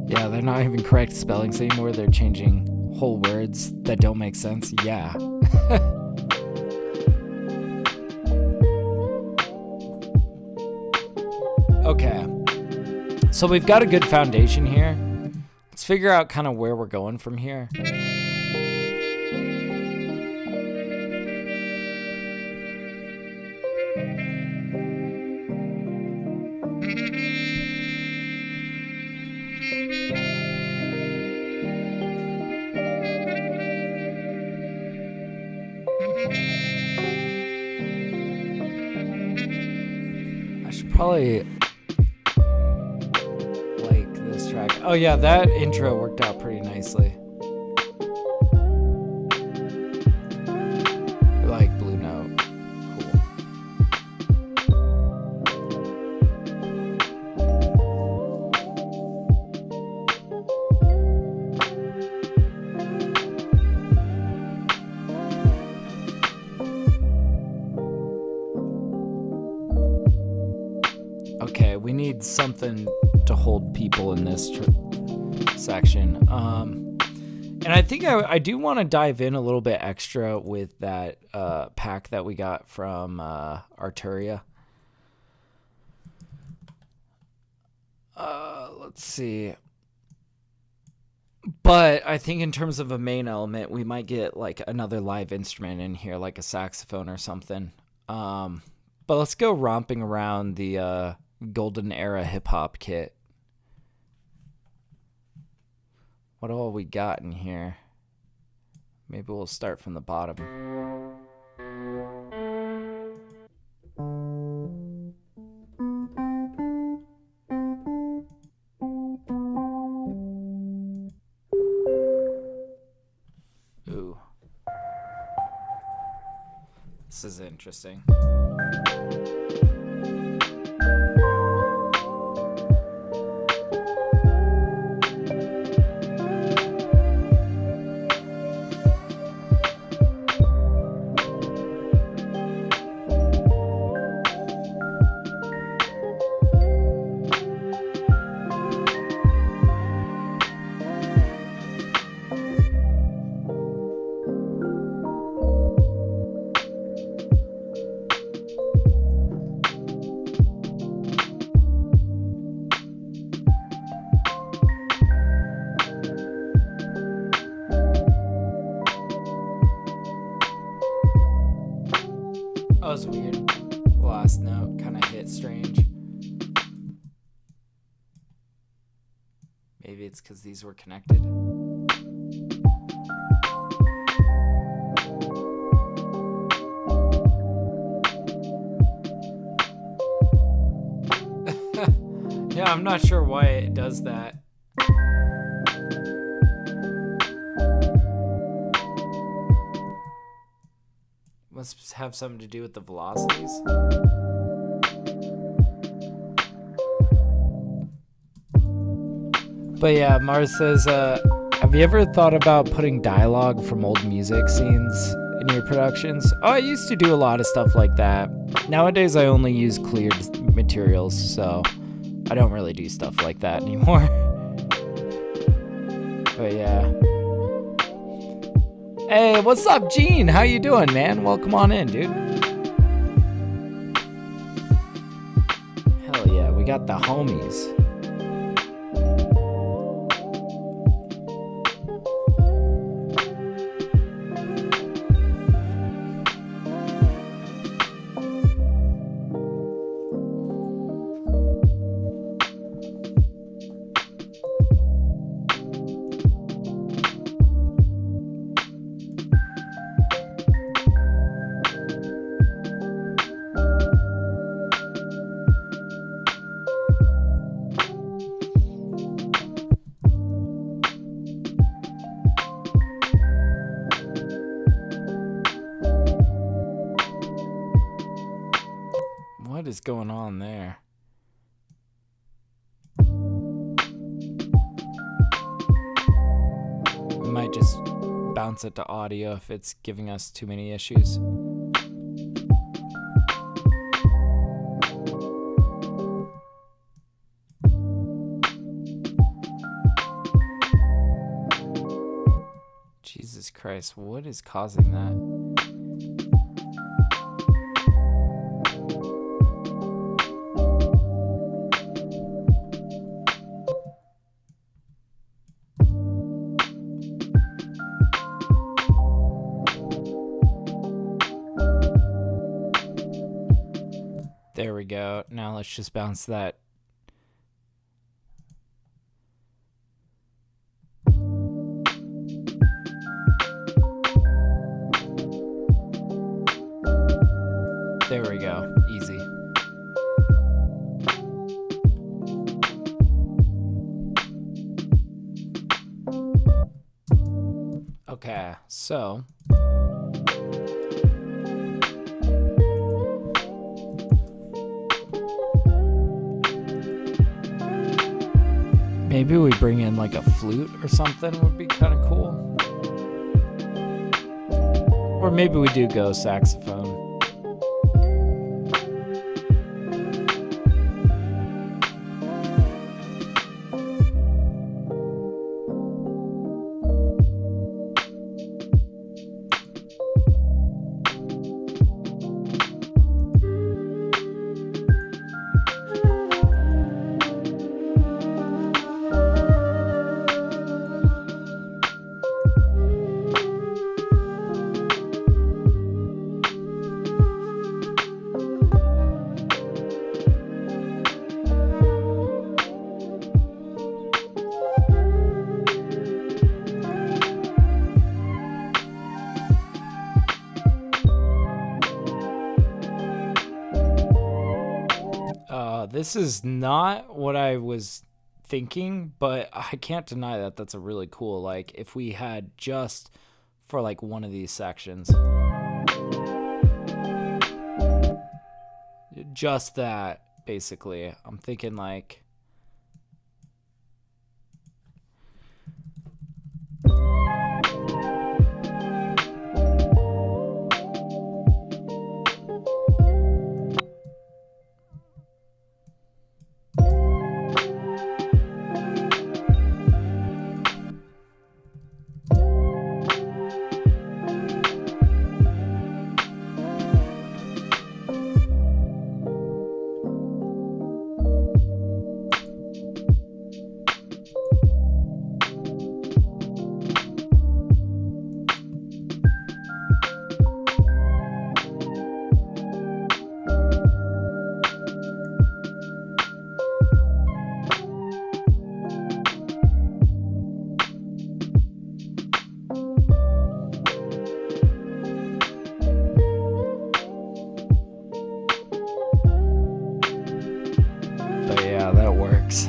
Yeah, they're not even correct spellings anymore. They're changing whole words that don't make sense. Yeah. Okay. So we've got a good foundation here. Let's figure out kind of where we're going from here. I should probably like this track. Oh yeah, that intro worked out pretty nicely. I like Blue Note. Okay, we need something to hold people in this section. And And I think I do want to dive in a little bit extra with that pack that we got from Arturia. Let's see. But I think in terms of a main element, we might get like another live instrument in here, like a saxophone or something. But let's go romping around the golden era hip hop kit. What all we got in here? Maybe we'll start from the bottom. Ooh. This is interesting. That was weird. The last note kind of hit strange. Maybe it's because these were connected. Yeah, I'm not sure why it does that. Must have something to do with the velocities. But yeah, Mars says, have you ever thought about putting dialogue from old music scenes in your productions? Oh, I used to do a lot of stuff like that. Nowadays, I only use cleared materials, so I don't really do stuff like that anymore. But yeah. Hey, what's up, Gene? How you doing, man? Welcome on in, dude. Hell yeah, we got the homies. What is going on there? We might just bounce it to audio if it's giving us too many issues. Jesus Christ, what is causing that? There we go. Now let's just bounce that. There we go. Easy. Okay, so maybe we bring in like a flute or something would be kind of cool. Or maybe we do go saxophone. This is not what I was thinking, but I can't deny that that's a really cool, like, if we had just for like one of these sections. Just that, basically. I'm thinking like...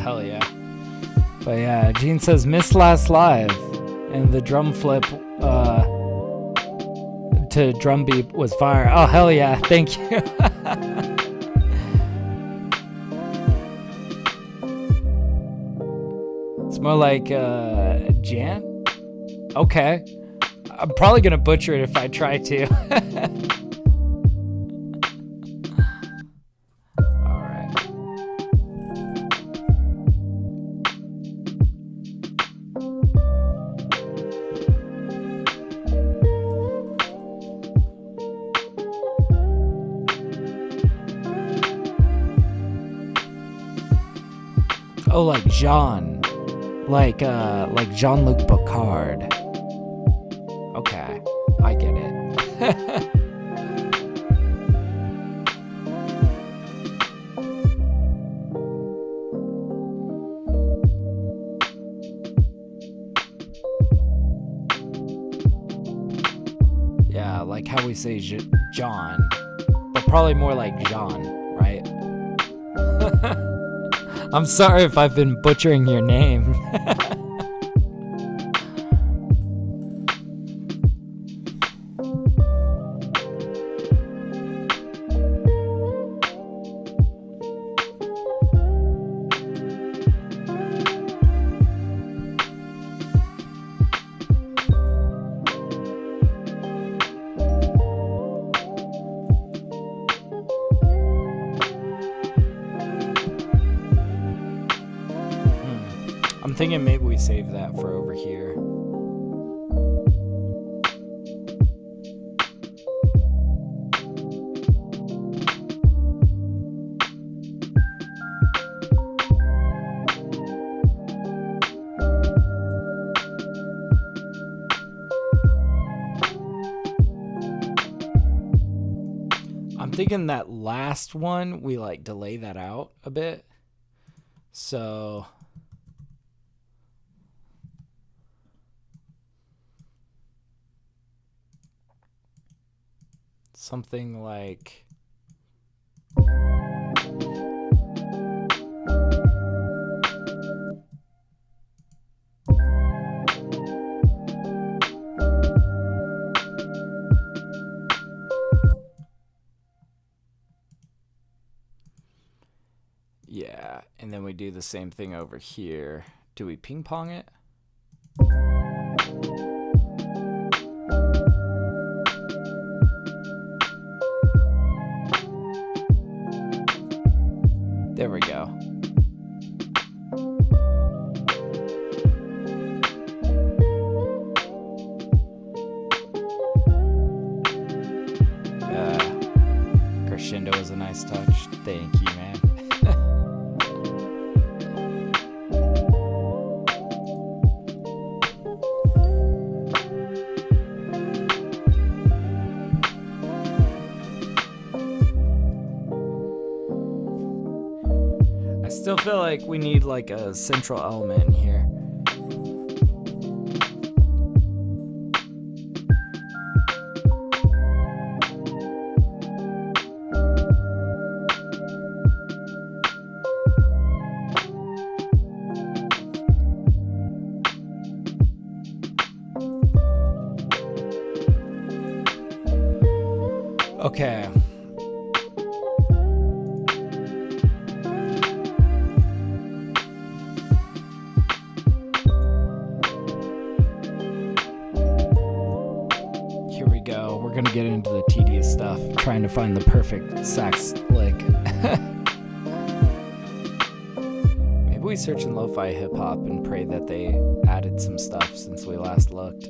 Hell yeah. But yeah, Gene says missed last live, and the drum flip to drum beat was fire. Oh hell yeah, thank you. It's more like Jan? Okay. I'm probably gonna butcher it if I try to. Oh, like Jean. Like Jean-Luc Picard. Okay, I get it. Yeah, like how we say John, but probably more like Jean, right? I'm sorry if I've been butchering your name. I'm thinking maybe we save that for over here. I'm thinking that last one, we like delay that out a bit. So... something like... yeah, and then we do the same thing over here. Do we ping pong it? There we go. Crescendo was a nice touch. Thank you, man. I still feel like we need like a central element in here. get into the tedious stuff, trying to find the perfect sax lick. Maybe we search in lo-fi hip-hop and pray that they added some stuff since we last looked.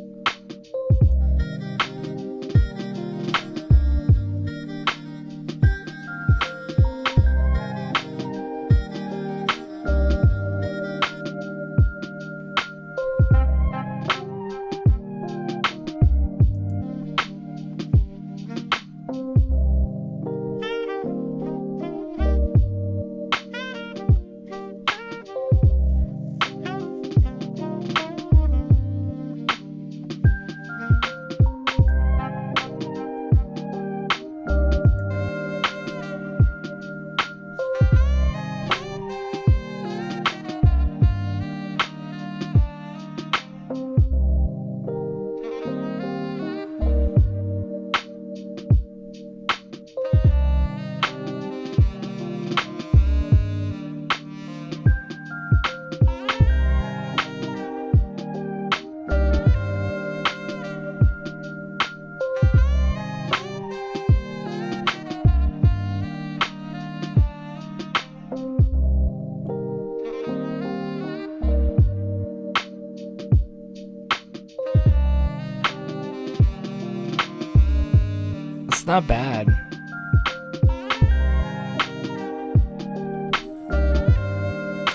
Not bad.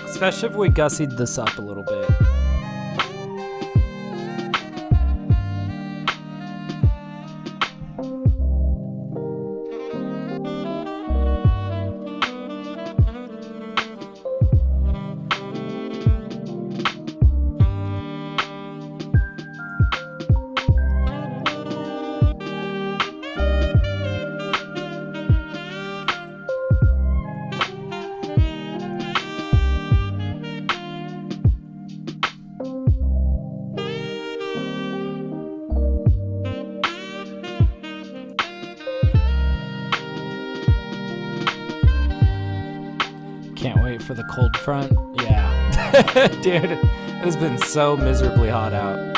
Especially if we gussied this up a little bit. Can't wait for the cold front. Yeah. Dude, it has been so miserably hot out.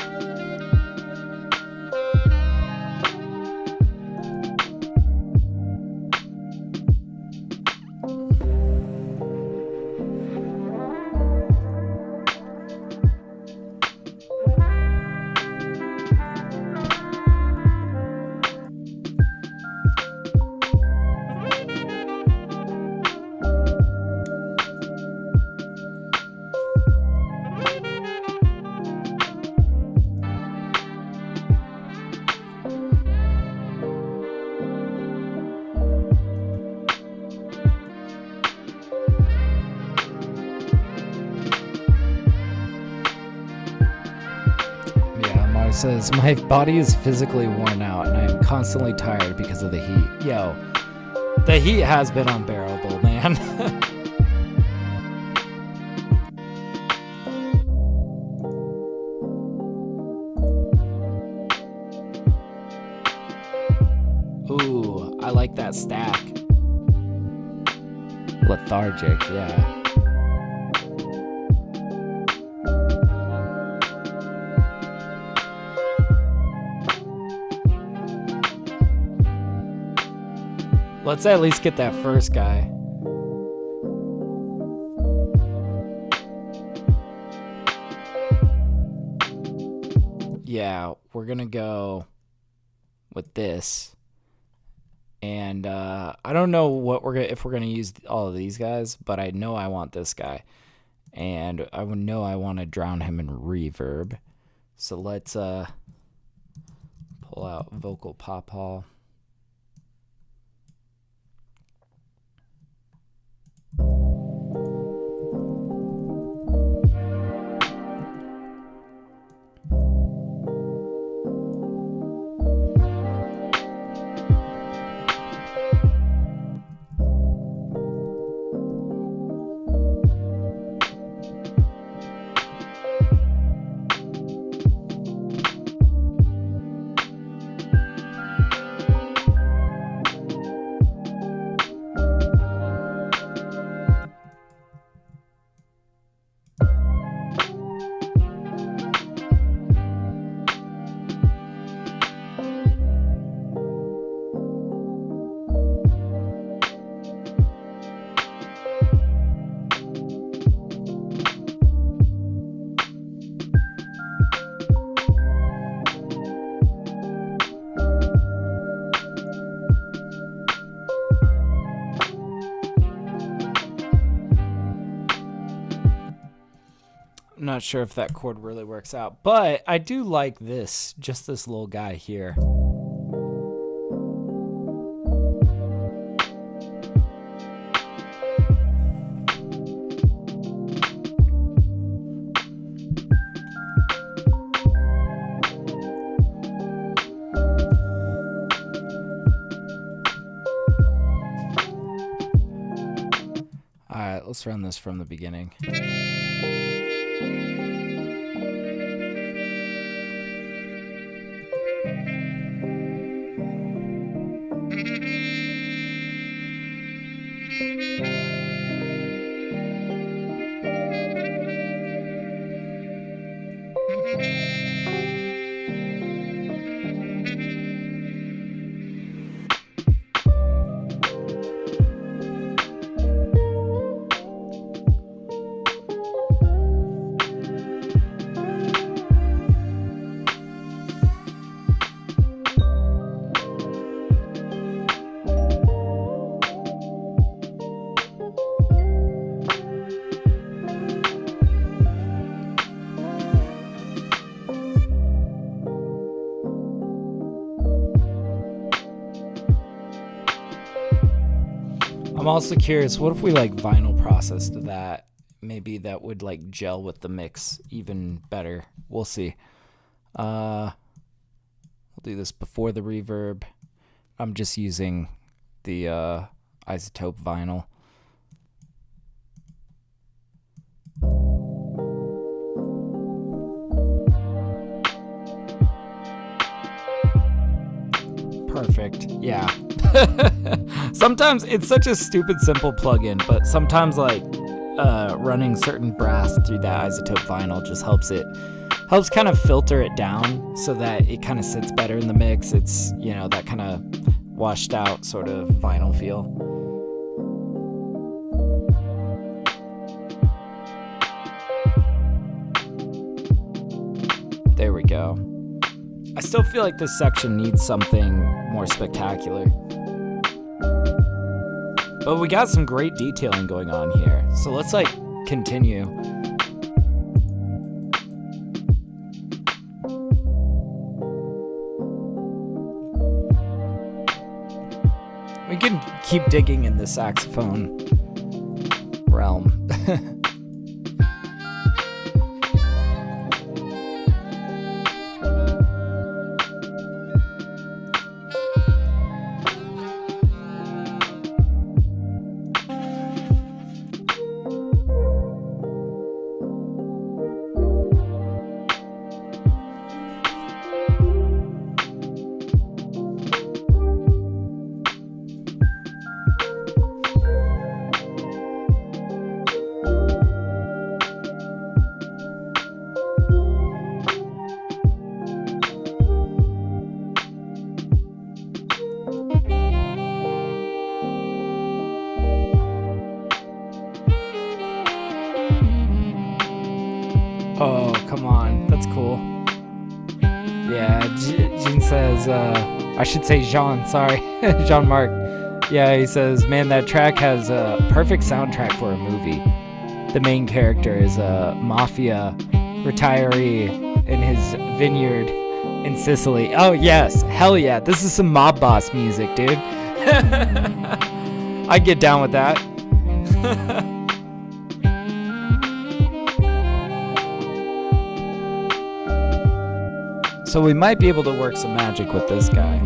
Says, my body is physically worn out and I am constantly tired because of the heat. Yo, the heat has been unbearable, man. Ooh, I like that stack. Lethargic, yeah. Let's at least get that first guy. Yeah, we're gonna go with this. And I don't know what if we're gonna use all of these guys, but I know I want this guy. And I would know I want to drown him in reverb. So let's pull out Vocal Pop Hall. I'm not sure if that chord really works out, but I do like this, just this little guy here. All right, let's run this from the beginning. I'm also curious, what if we like vinyl processed that? Maybe that would like gel with the mix even better. We'll see. We'll do this before the reverb. I'm just using the isotope vinyl. Perfect. Yeah. Sometimes it's such a stupid simple plugin, but sometimes like running certain brass through that isotope vinyl just helps kind of filter it down so that it kind of sits better in the mix. It's, you know, that kind of washed out sort of vinyl feel. There we go. I still feel like this section needs something more spectacular. But we got some great detailing going on here. So let's like continue. We can keep digging in the saxophone realm. Oh, come on. That's cool. Yeah, Jean says, I should say Jean, sorry. Jean-Marc. Yeah, he says, man, that track has a perfect soundtrack for a movie. The main character is a mafia retiree in his vineyard in Sicily. Oh, yes. Hell yeah. This is some mob boss music, dude. I get down with that. So we might be able to work some magic with this guy.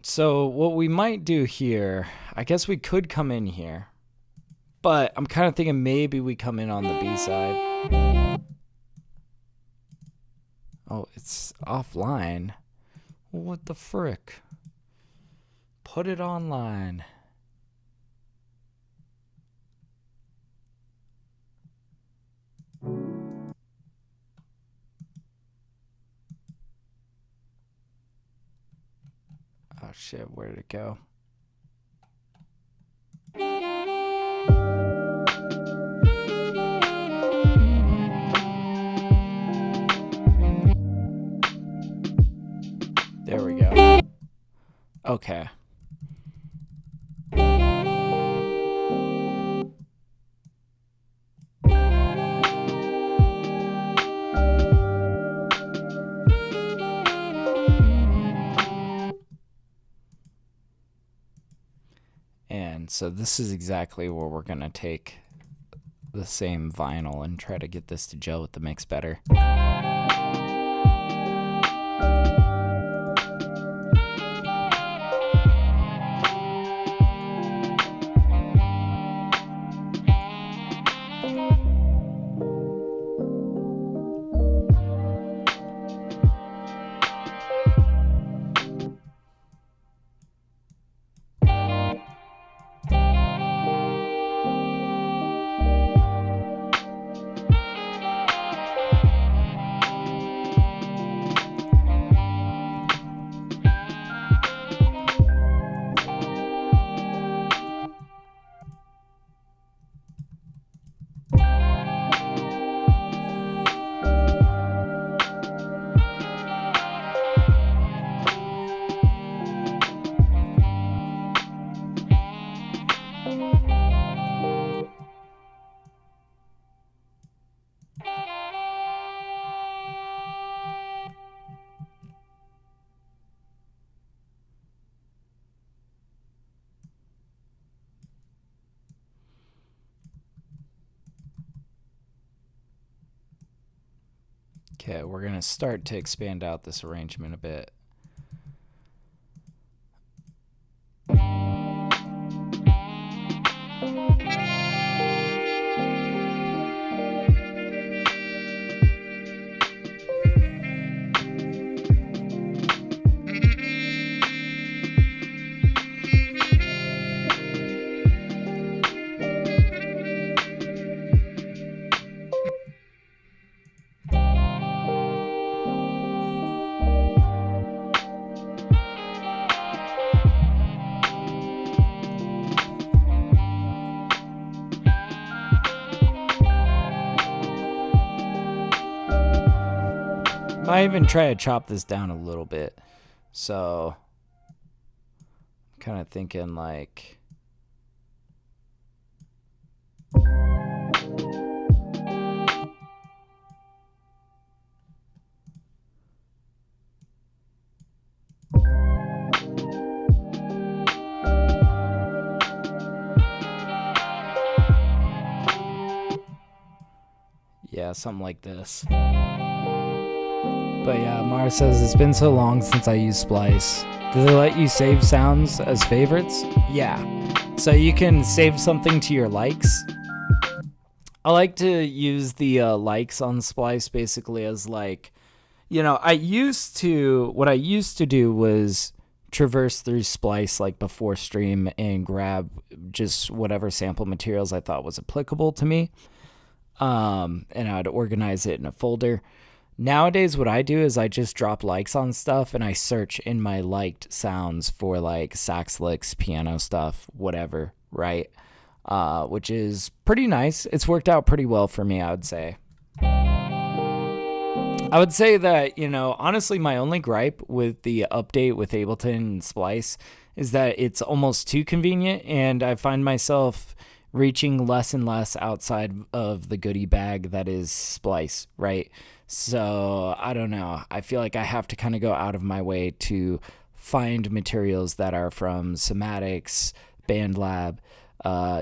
So what we might do here, I guess we could come in here, but I'm kind of thinking maybe we come in on the B side. Oh, it's offline. What the frick? Put it online. Oh shit, where did it go? There we go. Okay. And so this is exactly where we're going to take the same vinyl and try to get this to gel with the mix better. Okay, we're going to start to expand out this arrangement a bit. I even try to chop this down a little bit. So I'm kind of thinking like yeah, something like this. But yeah, Mara says, it's been so long since I used Splice. Do they let you save sounds as favorites? Yeah. So you can save something to your likes. I like to use the likes on Splice basically as like, you know, what I used to do was traverse through Splice like before stream and grab just whatever sample materials I thought was applicable to me. And I'd organize it in a folder. Nowadays, what I do is I just drop likes on stuff and I search in my liked sounds for like sax licks, piano stuff, whatever, right? Which is pretty nice. It's worked out pretty well for me, I would say. I would say that, you know, honestly, my only gripe with the update with Ableton and Splice is that it's almost too convenient, and I find myself reaching less and less outside of the goodie bag that is Splice, right? So I don't know. I feel like I have to kind of go out of my way to find materials that are from Somatics, BandLab,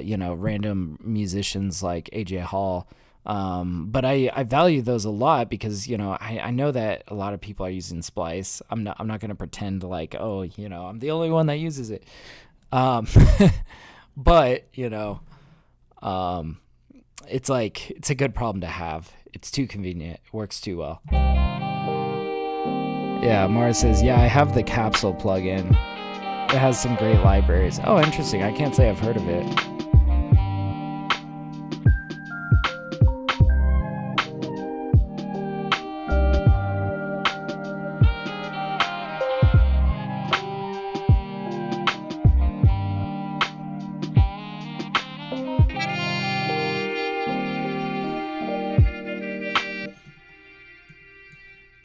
you know, random musicians like AJ Hall. But I value those a lot because, you know, I know that a lot of people are using Splice. I'm not going to pretend like, oh, you know, I'm the only one that uses it. But, you know, it's like, it's a good problem to have. It's too convenient. It works too well. Yeah, Mara says, yeah, I have the Capsule plugin. It has some great libraries. Oh, interesting. I can't say I've heard of it.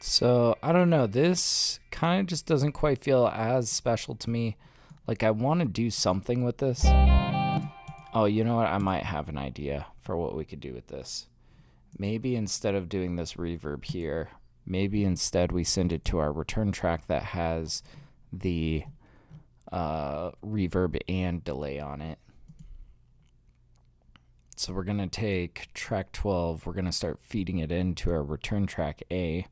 So, I don't know, this kind of just doesn't quite feel as special to me. Like, I want to do something with this. Oh, you know what? I might have an idea for what we could do with this. Maybe instead of doing this reverb here, maybe instead we send it to our return track that has the reverb and delay on it. So we're going to take track 12, we're going to start feeding it into our return track A.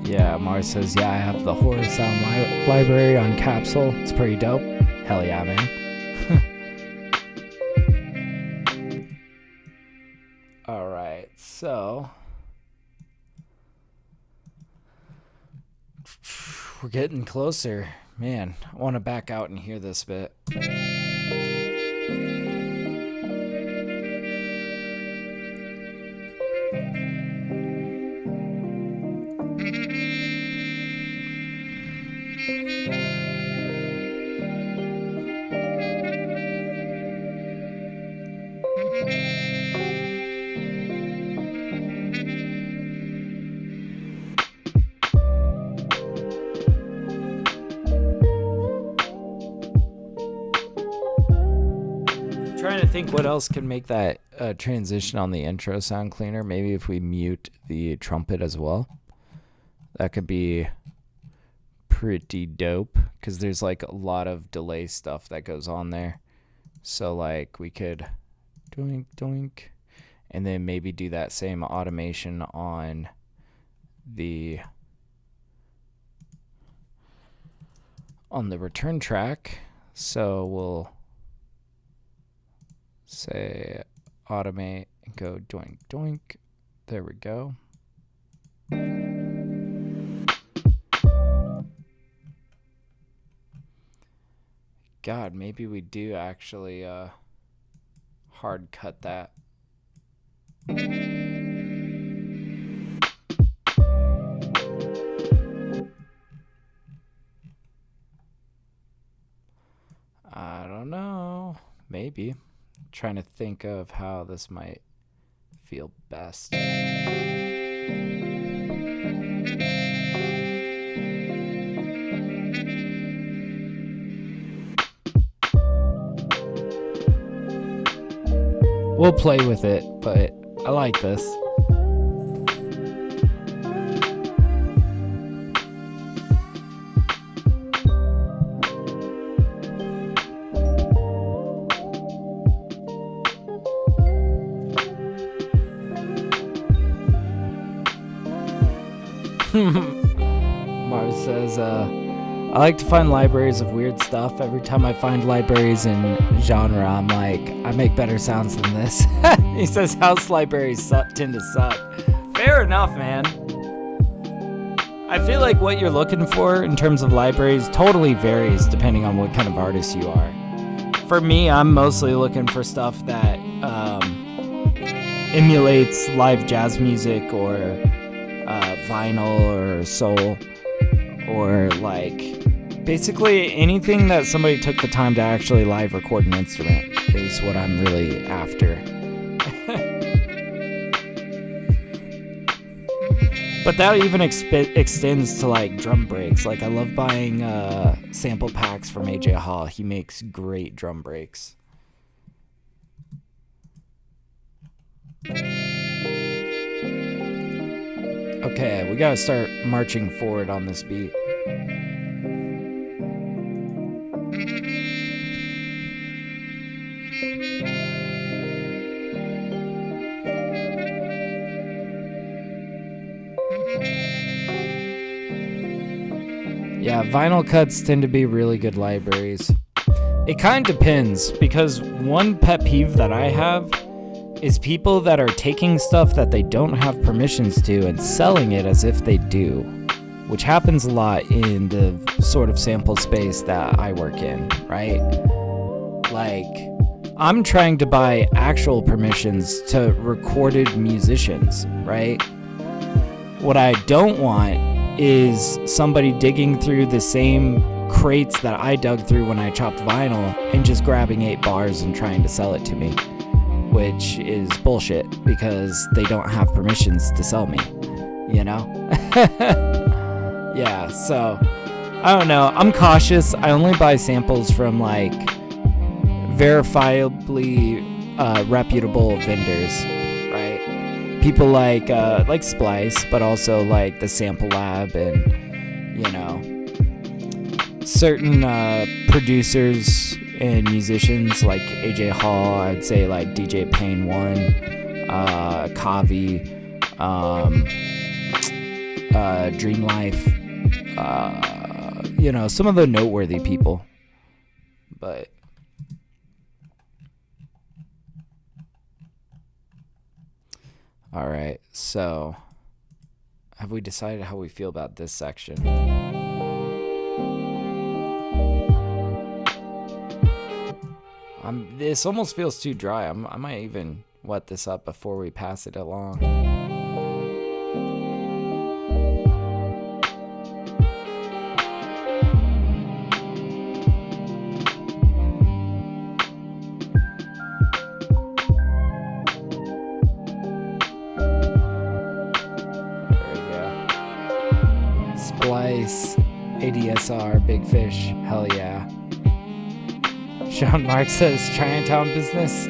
Yeah, Mars says, yeah, I have the horror sound library on Capsule. It's pretty dope. Hell yeah, man. All right, so we're getting closer. Man, I want to back out and hear this bit. Trying to think what else can make that transition on the intro sound cleaner. Maybe if we mute the trumpet as well, that could be pretty dope, because there's like a lot of delay stuff that goes on there. So like we could doink doink, and then maybe do that same automation on the return track. So we'll say automate and go doink doink. There we go. God, maybe we do actually hard cut that. I don't know. Maybe. Trying to think of how this might feel best. We'll play with it, but I like this. Mars says, I like to find libraries of weird stuff. Every time I find libraries in genre, I'm like, I make better sounds than this. He says house libraries tend to suck. Fair enough, man. I feel like what you're looking for in terms of libraries totally varies depending on what kind of artist you are. For me, I'm mostly looking for stuff that emulates live jazz music or vinyl or soul, or like basically anything that somebody took the time to actually live record an instrument is what I'm really after. But that even extends to like drum breaks. Like I love buying sample packs from AJ Hall. He makes great drum breaks. Okay, we gotta start marching forward on this beat. Yeah, vinyl cuts tend to be really good libraries. It kind of depends, because one pet peeve that I have is people that are taking stuff that they don't have permissions to and selling it as if they do, which happens a lot in the sort of sample space that I work in, right? Like, I'm trying to buy actual permissions to recorded musicians, right? What I don't want is somebody digging through the same crates that I dug through when I chopped vinyl and just grabbing 8 bars and trying to sell it to me, which is bullshit because they don't have permissions to sell me, you know? Yeah, so I don't know. I'm cautious. I only buy samples from like verifiably reputable vendors, right? People like Splice, but also like the Sample Lab and, you know, certain producers and musicians like AJ Hall. I'd say like DJ Payne 1, Kavi, Dream Life, you know, some of the noteworthy people. But all right, so have we decided how we feel about this section? This almost feels too dry. I might even wet this up before we pass it along. Splice, ADSR, Big Fish, hell yeah. Sean Mark says Chinatown business.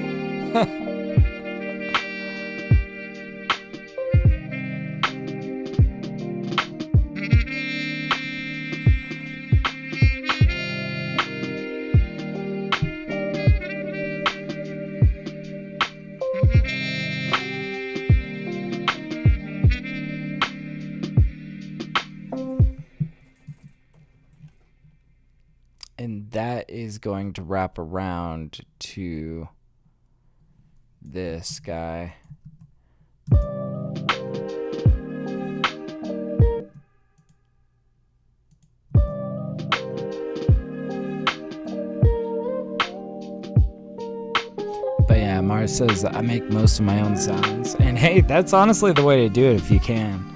And that is going to wrap around to this guy. But yeah, Mars says I make most of my own sounds. And hey, that's honestly the way to do it if you can.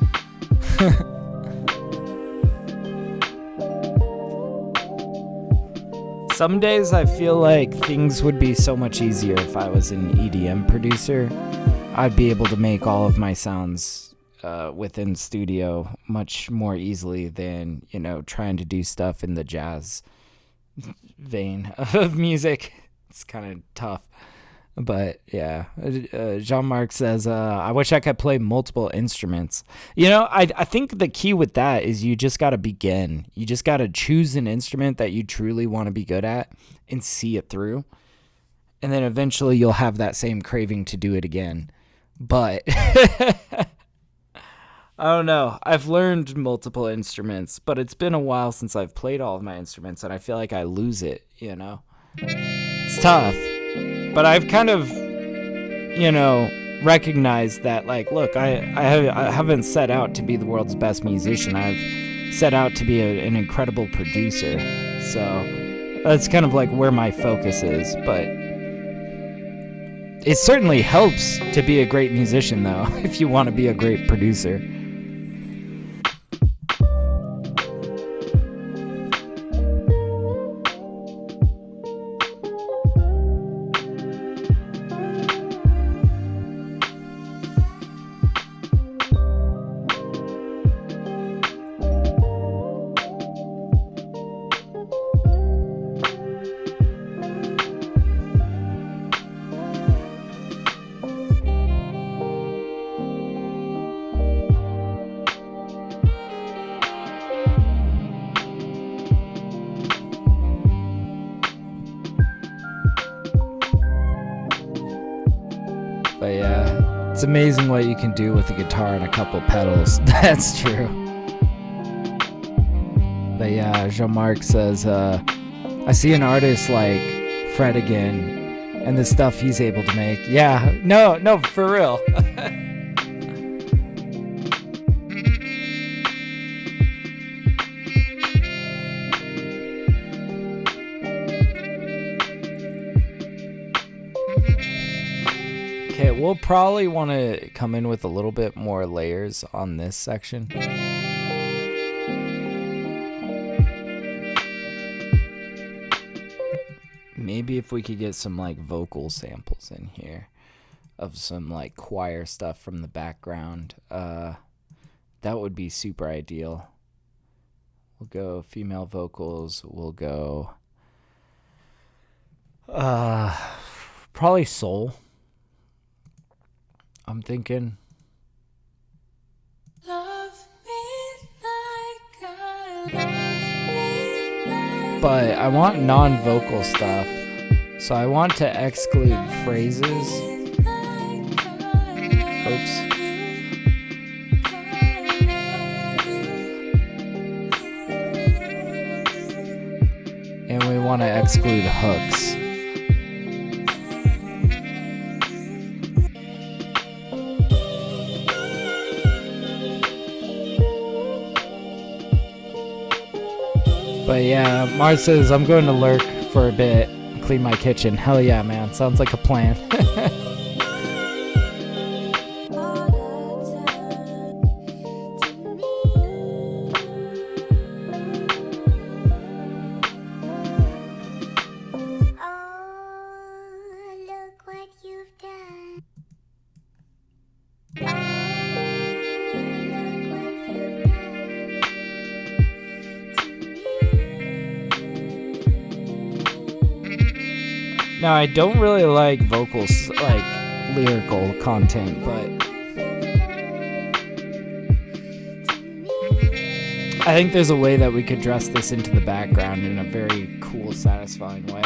Some days I feel like things would be so much easier if I was an EDM producer. I'd be able to make all of my sounds within studio much more easily than, you know, trying to do stuff in the jazz vein of music. It's kind of tough. But yeah, Jean-Marc says, I wish I could play multiple instruments. You know, I think the key with that is you just got to begin. You just got to choose an instrument that you truly want to be good at and see it through. And then eventually you'll have that same craving to do it again. But I don't know. I've learned multiple instruments, but it's been a while since I've played all of my instruments, and I feel like I lose it, you know? It's tough. But I've kind of, you know, recognized that, like, look, I haven't set out to be the world's best musician. I've set out to be an incredible producer. So that's kind of like where my focus is. But it certainly helps to be a great musician, though, if you want to be a great producer. But yeah, it's amazing what you can do with a guitar and a couple pedals. That's true. But yeah, Jean-Marc says, I see an artist like Fred again and the stuff he's able to make. Yeah, no, for real. Okay, we'll probably want to come in with a little bit more layers on this section. Maybe if we could get some like vocal samples in here of some like choir stuff from the background, that would be super ideal. We'll go female vocals, we'll go probably soul. I'm thinking. But I want non-vocal stuff, so I want to exclude phrases. Oops. And we want to exclude hooks. But yeah, Mars says, I'm going to lurk for a bit, clean my kitchen. Hell yeah, man. Sounds like a plan. Now, I don't really like vocals, like lyrical content, but I think there's a way that we could dress this into the background in a very cool, satisfying way.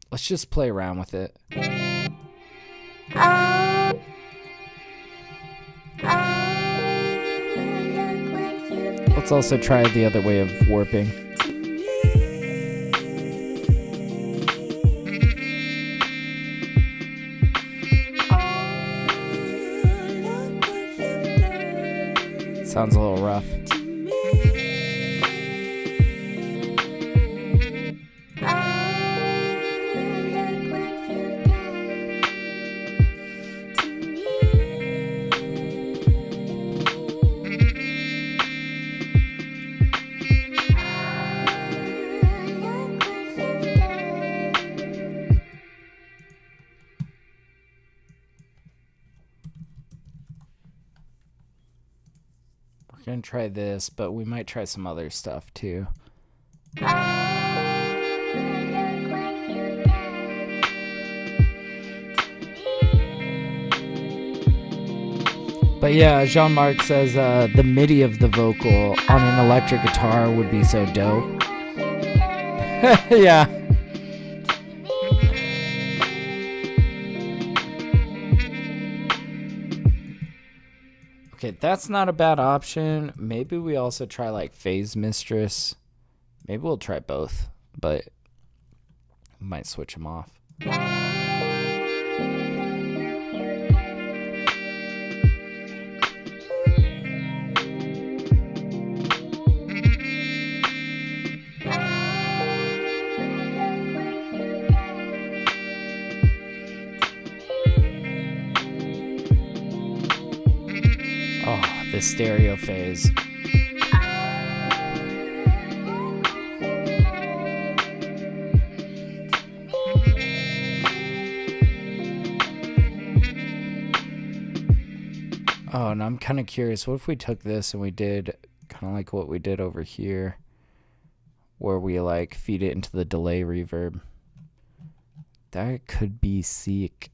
Let's just play around with it. Let's also try the other way of warping. Sounds a little rough. We're gonna try this, but we might try some other stuff too. But yeah, Jean-Marc says the MIDI of the vocal on an electric guitar would be so dope. Yeah. Okay, that's not a bad option. Maybe we also try like Phase Mistress. Maybe we'll try both, but we might switch them off. Oh, the stereo phase. Oh, and I'm kind of curious, what if we took this and we did kind of like what we did over here, where we like feed it into the delay reverb? That could be sick.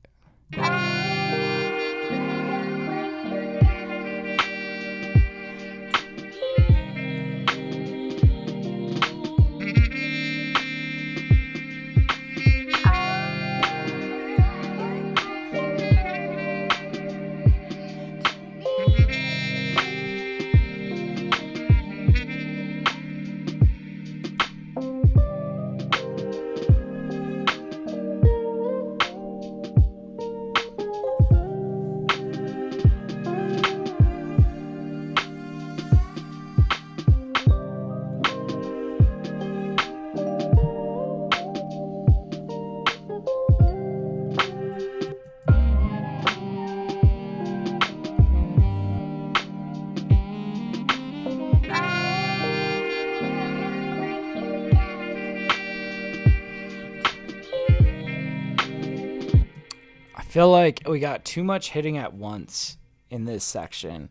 feel like we got too much hitting at once in this section,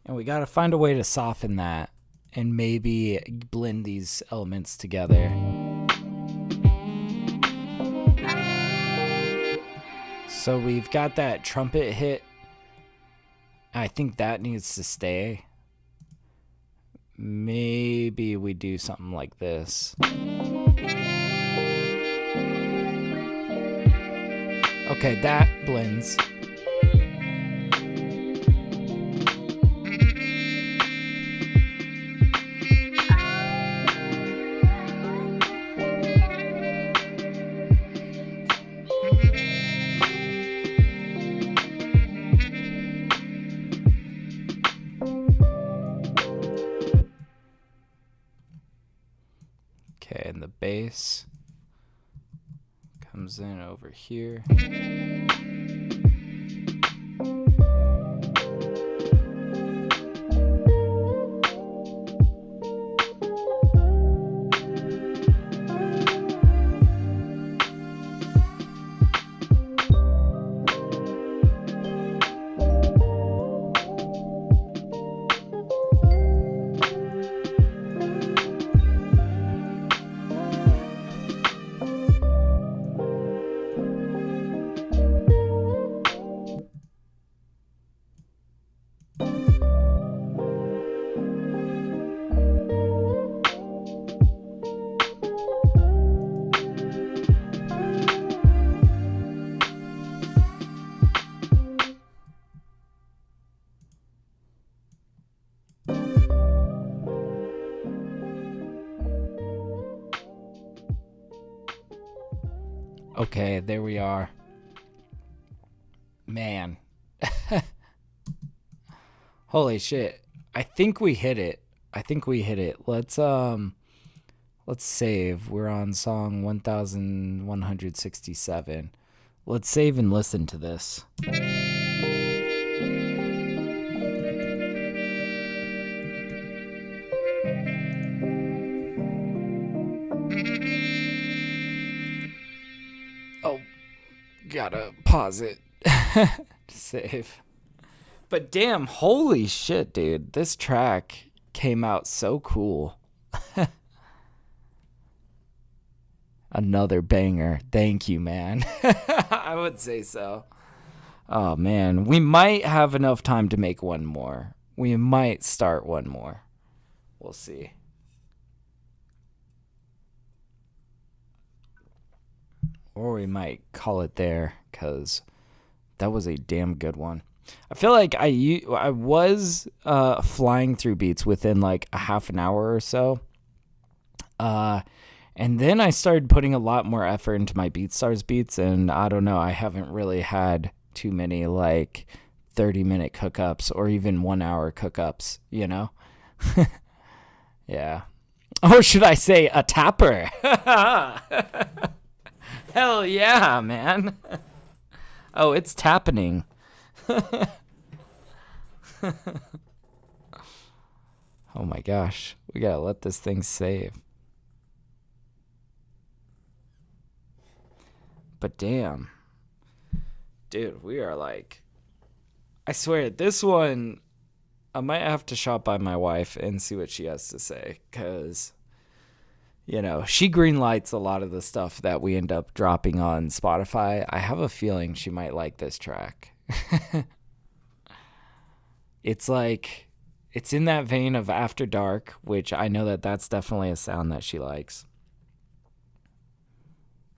and we got to find a way to soften that and maybe blend these elements together. So we've got that trumpet hit. I think that needs to stay. Maybe we do something like this. Okay, that blends. Okay, and the bass comes in over here. Okay, there we are. Man. Holy shit. I think we hit it. Let's save. We're on song 1167. Let's save and listen to this. Oh, gotta pause it. Save. But damn, holy shit, dude. This track came out so cool. Another banger. Thank you, man. I would say so. Oh, man. We might have enough time to make one more. We might start one more. We'll see. Or we might call it there, because that was a damn good one. I feel like I was flying through beats within like a half an hour or so. And then I started putting a lot more effort into my BeatStars beats, and I don't know, I haven't really had too many like 30-minute cookups or even 1 hour cookups, you know? Yeah. Or should I say a tapper? Hell yeah, man. Oh, it's tapping. Oh my gosh. We gotta let this thing save. But damn. Dude, we are like... I swear, this one... I might have to shop by my wife and see what she has to say. Because... you know, she greenlights a lot of the stuff that we end up dropping on Spotify. I have a feeling she might like this track. It's like, it's in that vein of After Dark, which I know that that's definitely a sound that she likes.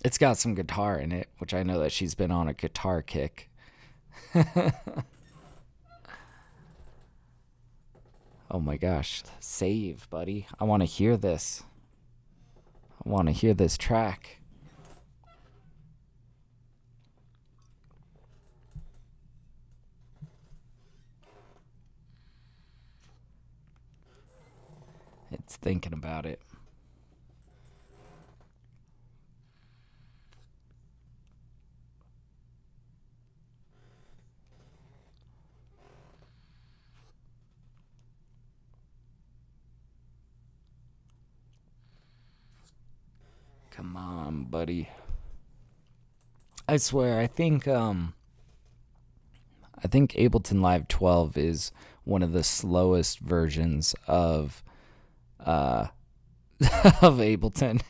It's got some guitar in it, which I know that she's been on a guitar kick. Oh my gosh, save, buddy. I want to hear this. I want to hear this track. It's thinking about it. Come on, buddy. I swear, I think I think Ableton Live 12 is one of the slowest versions of of Ableton.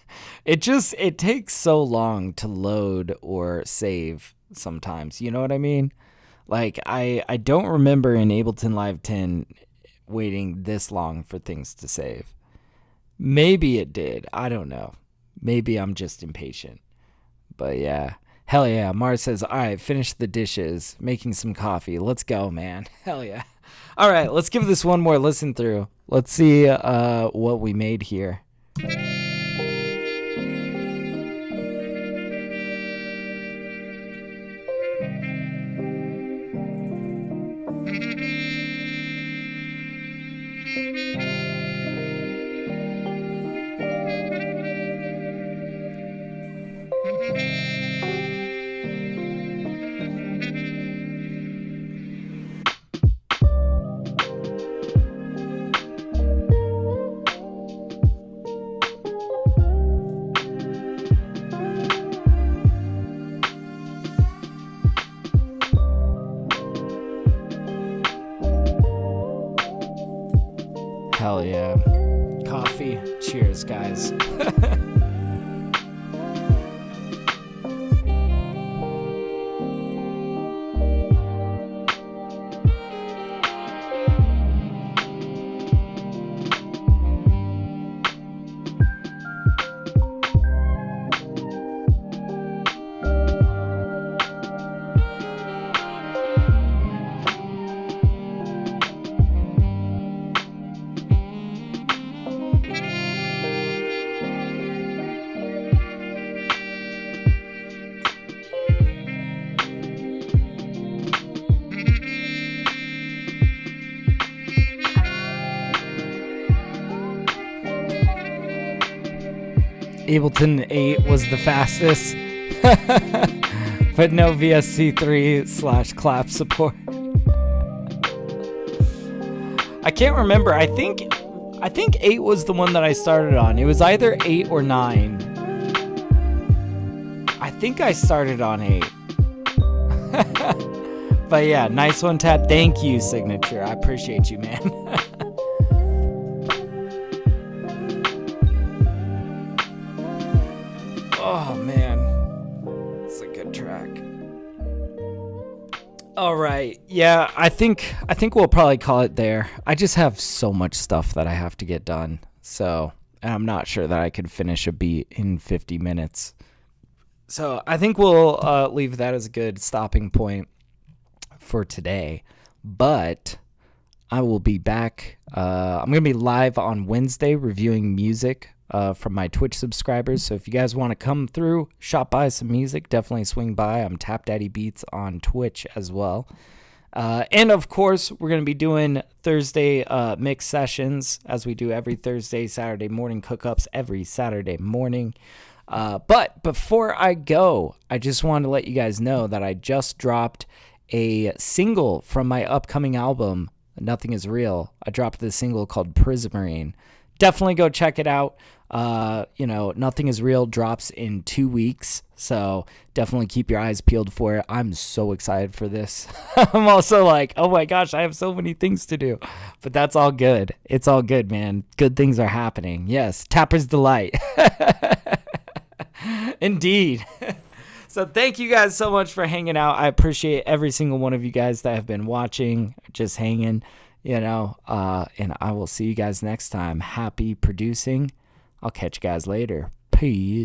It takes so long to load or save sometimes. You know what I mean? Like I don't remember in Ableton Live 10 waiting this long for things to save. Maybe it did. I don't know. Maybe I'm just impatient. But yeah. Hell yeah. Mars says, all right, finish the dishes. Making some coffee. Let's go, man. Hell yeah. All right, let's give this one more listen through. Let's see what we made here. Hell yeah. Coffee. Cheers, guys. Ableton 8 was the fastest, but no VSC3/clap support. I can't remember. I think 8 was the one that I started on. It was either 8 or 9. I think I started on 8. But yeah, nice one, Tap. Thank you, Signature. I appreciate you, man. Oh man, it's a good track. All right, yeah, I think we'll probably call it there. I just have so much stuff that I have to get done, so and I'm not sure that I could finish a beat in 50 minutes. So I think we'll leave that as a good stopping point for today. But I will be back. I'm gonna be live on Wednesday reviewing music from my Twitch subscribers. So if you guys want to come through, shop by some music, definitely swing by. I'm TapDaddyBeats on Twitch as well. And of course, we're going to be doing Thursday mix sessions as we do every Thursday, Saturday morning cook-ups every Saturday morning. But before I go, I just want to let you guys know that I just dropped a single from my upcoming album, Nothing Is Real. I dropped this single called Prismarine. Definitely go check it out. Nothing Is Real drops in 2 weeks, so definitely keep your eyes peeled for it. I'm so excited for this. I'm also like, oh my gosh, I have so many things to do, but that's all good. It's all good, man. Good things are happening. Yes, Tapper's Delight. Indeed. So thank you guys so much for hanging out. I appreciate every single one of you guys that have been watching, just hanging. And I will see you guys next time. Happy producing. I'll catch you guys later. Peace.